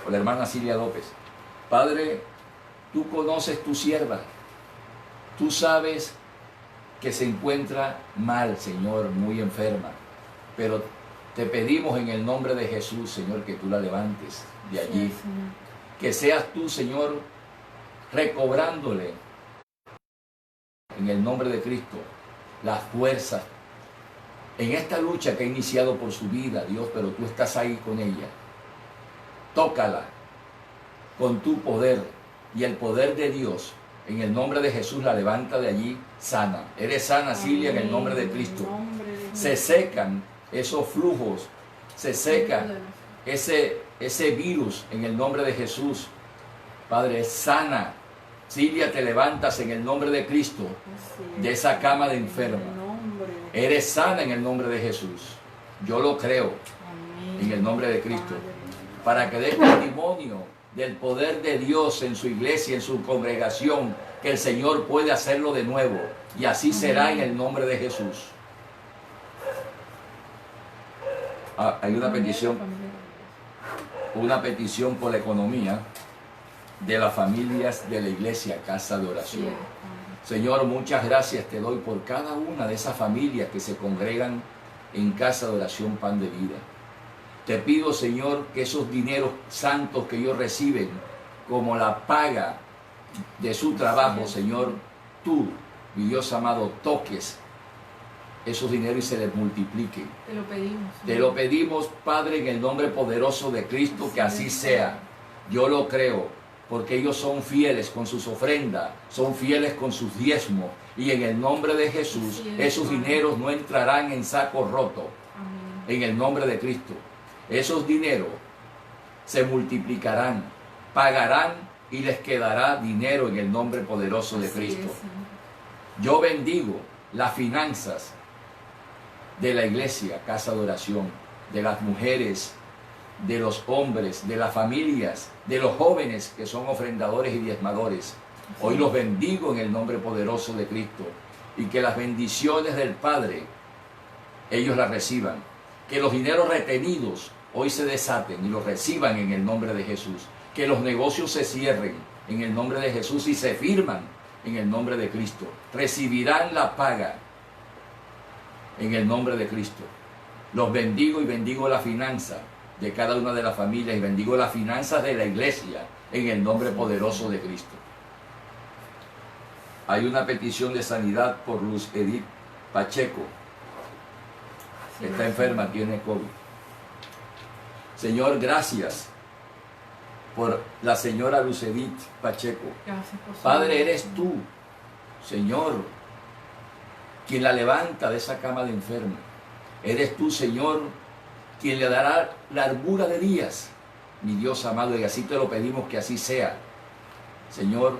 o la hermana Cilia López. Padre, tú conoces tu sierva, tú sabes que se encuentra mal, Señor, muy enferma, pero te pedimos en el nombre de Jesús, Señor, que tú la levantes de allí, Sí, Señor. que seas tú, Señor, recobrándole en el nombre de Cristo las fuerzas en esta lucha que ha iniciado por su vida, Dios, pero tú estás ahí con ella. Tócala con tu poder y el poder de Dios. En el nombre de Jesús la levanta de allí sana. Eres sana, Cilia, en el nombre de Cristo. Se secan esos flujos, se seca ese virus en el nombre de Jesús. Padre, es sana. Cilia, te levantas en el nombre de Cristo de esa cama de enferma. Eres sana en el nombre de Jesús. Yo lo creo en el nombre de Cristo. Para que dé testimonio del poder de Dios en su iglesia, en su congregación, que el Señor puede hacerlo de nuevo. Y así será en el nombre de Jesús. Hay una petición por la economía de las familias de la iglesia Casa de Oración. Señor, muchas gracias te doy por cada una de esas familias que se congregan en Casa de Oración Pan de Vida. Te pido, Señor, que esos dineros santos que ellos reciben como la paga de su trabajo, Señor, tú, mi Dios amado, toques esos dineros y se les multipliquen. Te lo pedimos. Te lo pedimos, Padre, en el nombre poderoso de Cristo, que así sea. Yo lo creo, porque ellos son fieles con sus ofrendas, son fieles con sus diezmos, y en el nombre de Jesús, esos dineros no entrarán en saco roto. Amén. En el nombre de Cristo. Esos dineros se multiplicarán, pagarán y les quedará dinero en el nombre poderoso de Cristo. Yo bendigo las finanzas de la iglesia, Casa de Oración, de las mujeres, de los hombres, de las familias, de los jóvenes que son ofrendadores y diezmadores. Hoy los bendigo en el nombre poderoso de Cristo y que las bendiciones del Padre ellos las reciban. Que los dineros retenidos hoy se desaten y los reciban en el nombre de Jesús. Que los negocios se cierren en el nombre de Jesús y se firman en el nombre de Cristo. Recibirán la paga en el nombre de Cristo. Los bendigo y bendigo la finanza de cada una de las familias y bendigo las finanzas de la iglesia en el nombre poderoso de Cristo. Hay una petición de sanidad por Luz Edith Pacheco. Está enferma, tiene COVID. Señor, gracias por la señora Luz Edith Pacheco. Gracias por su Padre, vida. eres tú, Señor, quien la levanta de esa cama de enfermo. Eres tú, Señor, quien le dará largura de días, mi Dios amado, y así te lo pedimos que así sea. Señor,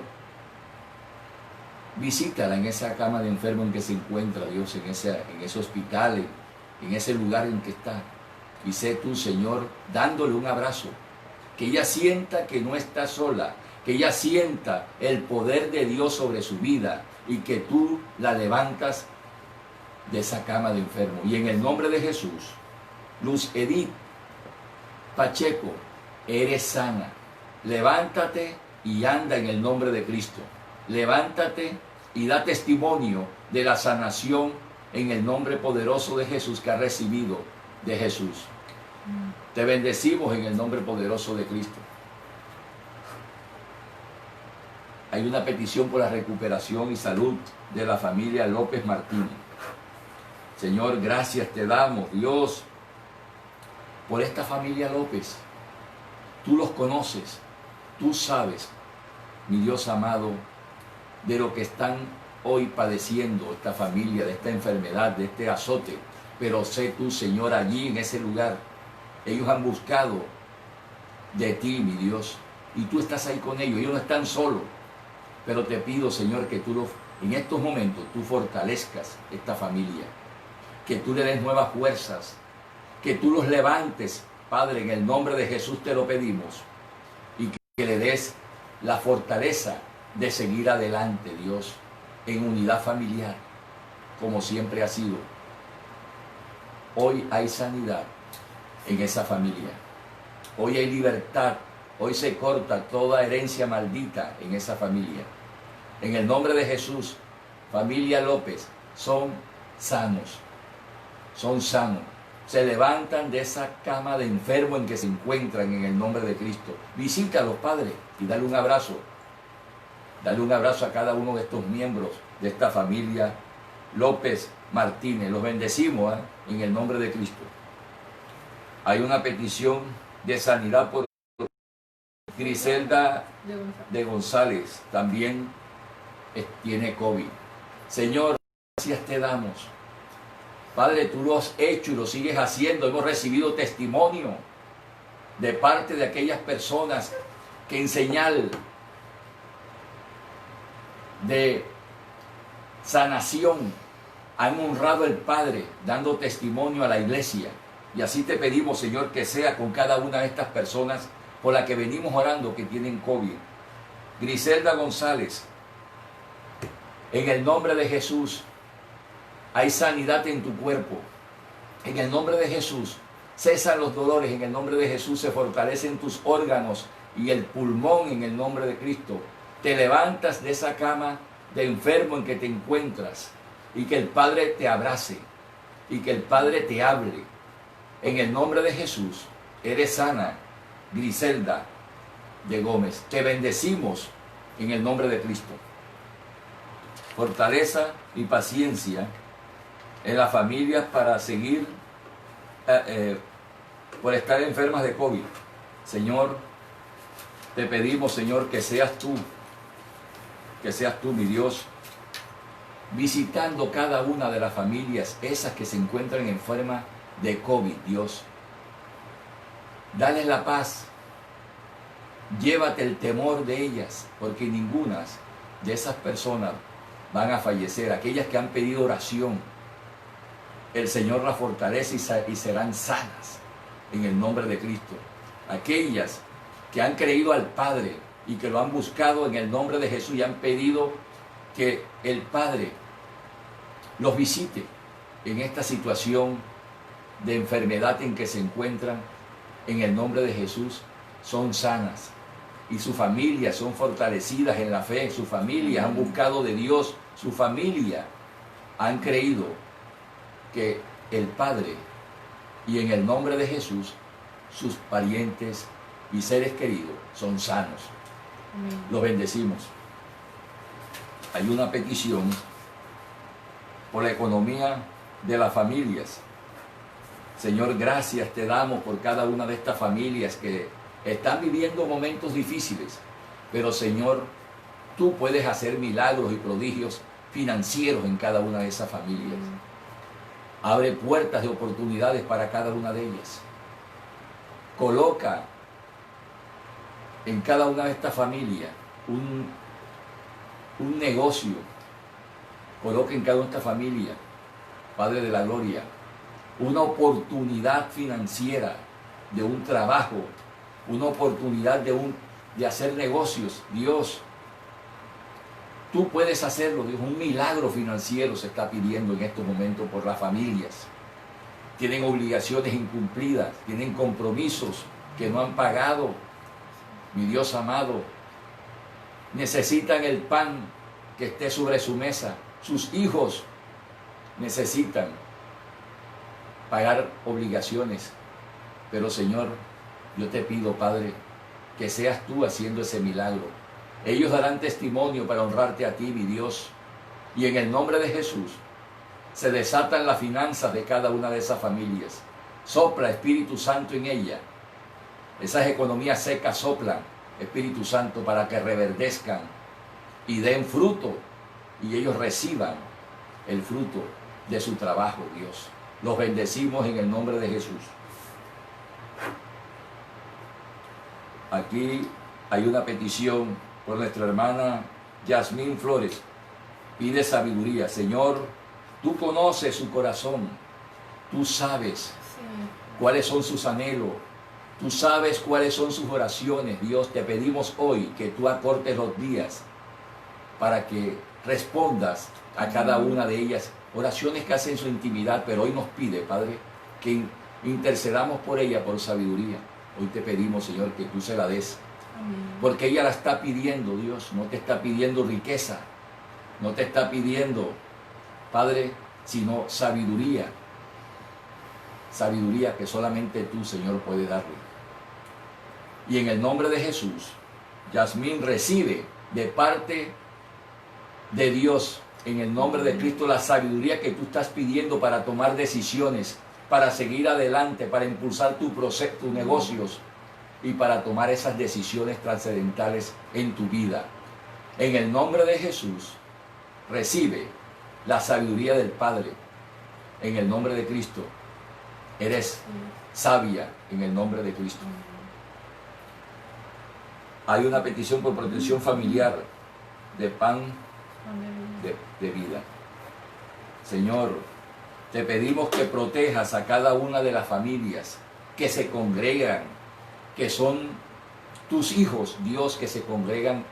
visítala en esa cama de enfermo en que se encuentra, Dios, en ese hospital, en ese lugar en que está. Y sé tú, Señor, dándole un abrazo, que ella sienta que no está sola, que ella sienta el poder de Dios sobre su vida y que tú la levantas de esa cama de enfermo. Y en el nombre de Jesús, Luz Edith Pacheco, eres sana. Levántate y anda en el nombre de Cristo. Levántate y da testimonio de la sanación en el nombre poderoso de Jesús que has recibido de Jesús. Te bendecimos en el nombre poderoso de Cristo. Hay una petición por la recuperación y salud de la familia López Martínez. Señor, gracias te damos, Dios, por esta familia López. Tú los conoces, tú sabes, mi Dios amado, de lo que están hoy padeciendo esta familia, de esta enfermedad, de este azote. Pero sé tú, Señor, allí en ese lugar, ellos han buscado de ti, mi Dios, y tú estás ahí con ellos no están solos. Pero te pido, Señor, que tú en estos momentos tú fortalezcas esta familia, que tú le des nuevas fuerzas, que tú los levantes, Padre, en el nombre de Jesús te lo pedimos, y que le des la fortaleza de seguir adelante, Dios, en unidad familiar, como siempre ha sido. Hoy hay sanidad en esa familia, hoy hay libertad, hoy se corta toda herencia maldita en esa familia. En el nombre de Jesús, familia López, son sanos, se levantan de esa cama de enfermo en que se encuentran en el nombre de Cristo. Visita a los padres y dale un abrazo a cada uno de estos miembros de esta familia López Martínez. Los bendecimos en el nombre de Cristo. Hay una petición de sanidad por Griselda de González, también tiene COVID. Señor, gracias te damos. Padre, tú lo has hecho y lo sigues haciendo. Hemos recibido testimonio de parte de aquellas personas que en señal de sanación han honrado al Padre, dando testimonio a la iglesia. Y así te pedimos, Señor, que sea con cada una de estas personas por la que venimos orando que tienen COVID. Griselda González, en el nombre de Jesús, hay sanidad en tu cuerpo. En el nombre de Jesús, cesan los dolores. En el nombre de Jesús se fortalecen tus órganos y el pulmón en el nombre de Cristo. Te levantas de esa cama de enfermo en que te encuentras y que el Padre te abrace y que el Padre te hable. En el nombre de Jesús, eres sana, Griselda de Gómez. Te bendecimos en el nombre de Cristo. Fortaleza y paciencia en las familias para seguir por estar enfermas de COVID. Señor, te pedimos, Señor, que seas tú, mi Dios, visitando cada una de las familias, esas que se encuentran enfermas de COVID, Dios. Dales la paz, llévate el temor de ellas, porque ninguna de esas personas van a fallecer. Aquellas que han pedido oración, el Señor las fortalece y serán sanas en el nombre de Cristo. Aquellas que han creído al Padre y que lo han buscado en el nombre de Jesús y han pedido que el Padre los visite en esta situación de enfermedad en que se encuentran, en el nombre de Jesús, son sanas. Y sus familias son fortalecidas en la fe, sus familias han buscado de Dios, su familia han creído que el Padre, y en el nombre de Jesús, sus parientes y seres queridos son sanos. Amén. Los bendecimos. Hay una petición por la economía de las familias. Señor, gracias te damos por cada una de estas familias que están viviendo momentos difíciles, pero Señor, tú puedes hacer milagros y prodigios financieros en cada una de esas familias. Abre puertas de oportunidades para cada una de ellas. Coloca en cada una de estas familias un negocio. Coloca en cada una de estas familias, Padre de la Gloria, una oportunidad financiera de un trabajo, una oportunidad de hacer negocios. Dios, tú puedes hacerlo, Dios. Un milagro financiero se está pidiendo en estos momentos por las familias. Tienen obligaciones incumplidas, tienen compromisos que no han pagado, mi Dios amado, necesitan el pan que esté sobre su mesa. Sus hijos necesitan pagar obligaciones. Pero Señor, yo te pido, Padre, que seas tú haciendo ese milagro. Ellos darán testimonio para honrarte a ti, mi Dios. Y en el nombre de Jesús, se desatan las finanzas de cada una de esas familias. Sopla, Espíritu Santo, en ella. Esas economías secas soplan, Espíritu Santo, para que reverdezcan y den fruto, y ellos reciban el fruto de su trabajo, Dios. Los bendecimos en el nombre de Jesús. Aquí hay una petición por nuestra hermana Yasmín Flores. Pide sabiduría. Señor, tú conoces su corazón. Tú sabes Sí. cuáles son sus anhelos. Tú sabes cuáles son sus oraciones. Dios, te pedimos hoy que tú acortes los días para que respondas a cada una de ellas. Oraciones que hacen en su intimidad, pero hoy nos pide, Padre, que intercedamos por ella por sabiduría. Hoy te pedimos, Señor, que tú se la des. Amén. Porque ella la está pidiendo, Dios. No te está pidiendo riqueza. No te está pidiendo, Padre, sino sabiduría. Sabiduría que solamente tú, Señor, puedes darle. Y en el nombre de Jesús, Yasmín recibe de parte de Dios, en el nombre de Cristo, la sabiduría que tú estás pidiendo para tomar decisiones, para seguir adelante, para impulsar tu proceso, tus negocios y para tomar esas decisiones trascendentales en tu vida. En el nombre de Jesús, recibe la sabiduría del Padre. En el nombre de Cristo, eres sabia en el nombre de Cristo. Hay una petición por protección familiar de pan Amén. de vida. Señor, te pedimos que protejas a cada una de las familias que se congregan, que son tus hijos, Dios, que se congregan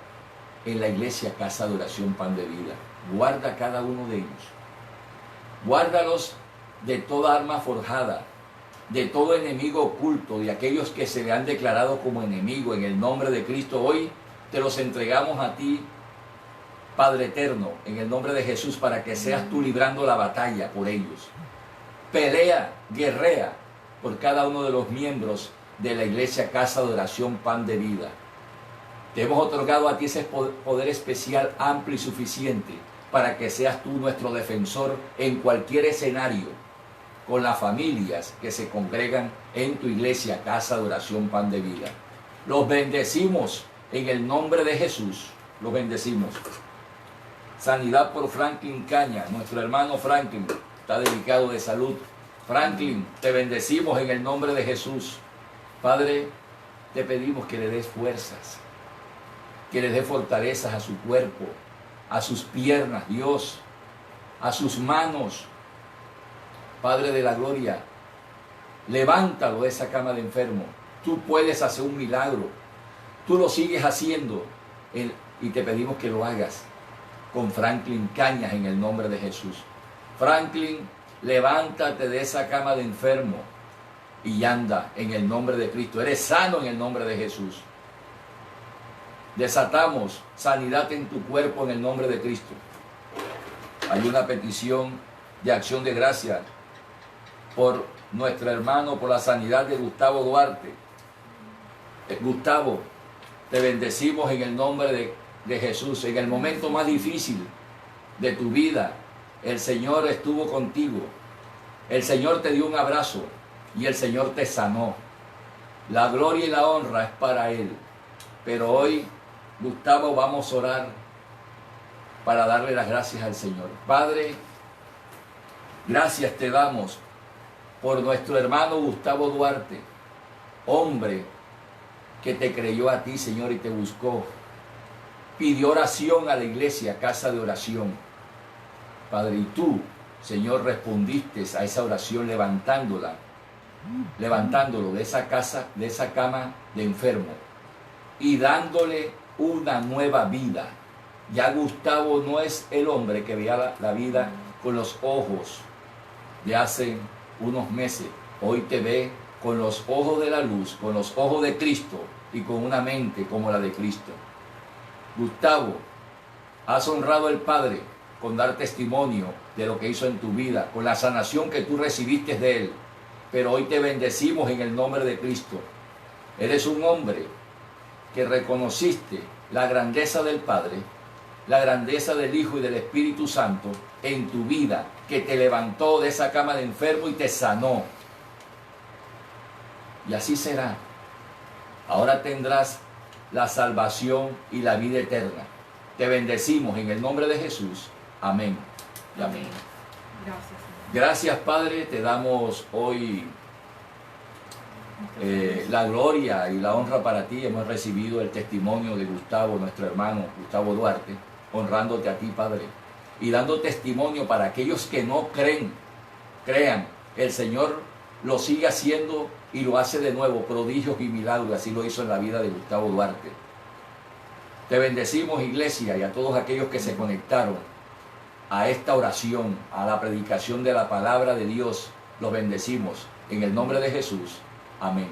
en la iglesia Casa de Oración Pan de Vida. Guarda a cada uno de ellos. Guárdalos de toda arma forjada, de todo enemigo oculto, de aquellos que se le han declarado como enemigo. En el nombre de Cristo, hoy te los entregamos a ti, Padre eterno, en el nombre de Jesús, para que seas tú librando la batalla por ellos. Pelea, guerrea por cada uno de los miembros de la iglesia Casa de Oración Pan de Vida. Te hemos otorgado a ti ese poder especial, amplio y suficiente, para que seas tú nuestro defensor en cualquier escenario, con las familias que se congregan en tu iglesia Casa de Oración Pan de Vida. Los bendecimos en el nombre de Jesús. Los bendecimos. Sanidad por Franklin Caña, nuestro hermano Franklin, está delicado de salud. Franklin, te bendecimos en el nombre de Jesús. Padre, te pedimos que le des fuerzas, que le des fortalezas a su cuerpo, a sus piernas, Dios, a sus manos. Padre de la gloria, levántalo de esa cama de enfermo. Tú puedes hacer un milagro. Tú lo sigues haciendo y te pedimos que lo hagas con Franklin Cañas en el nombre de Jesús. Franklin, levántate de esa cama de enfermo y anda en el nombre de Cristo. Eres sano en el nombre de Jesús. Desatamos sanidad en tu cuerpo en el nombre de Cristo. Hay una petición de acción de gracia por nuestro hermano, por la sanidad de Gustavo Duarte. Gustavo, te bendecimos en el nombre de Jesús. En el momento más difícil de tu vida, el Señor estuvo contigo. El Señor te dio un abrazo y el Señor te sanó. La gloria y la honra es para Él. Pero hoy, Gustavo, vamos a orar para darle las gracias al Señor. Padre, gracias te damos por nuestro hermano Gustavo Duarte, hombre que te creyó a ti, Señor, y te buscó. Pidió oración a la iglesia, Casa de Oración. Padre, y tú, Señor, respondiste a esa oración levantándolo de esa casa, de esa cama de enfermo y dándole una nueva vida. Ya Gustavo no es el hombre que veía la vida con los ojos de hace unos meses. Hoy te ve con los ojos de la luz, con los ojos de Cristo y con una mente como la de Cristo. Gustavo, has honrado al Padre con dar testimonio de lo que hizo en tu vida, con la sanación que tú recibiste de Él. Pero hoy te bendecimos en el nombre de Cristo. Eres un hombre que reconociste la grandeza del Padre, la grandeza del Hijo y del Espíritu Santo en tu vida, que te levantó de esa cama de enfermo y te sanó. Y así será. Ahora tendrás la salvación y la vida eterna. Te bendecimos en el nombre de Jesús. Amén y amén. Gracias, Señor. Gracias, Padre, te damos hoy la gloria y la honra para ti. Hemos recibido el testimonio de Gustavo, nuestro hermano Gustavo Duarte, honrándote a ti, Padre, y dando testimonio para aquellos que no creen, crean. El Señor lo sigue haciendo y lo hace de nuevo, prodigios y milagros. Así lo hizo en la vida de Gustavo Duarte. Te bendecimos, iglesia, y a todos aquellos que se conectaron a esta oración, a la predicación de la palabra de Dios. Los bendecimos en el nombre de Jesús. Amén.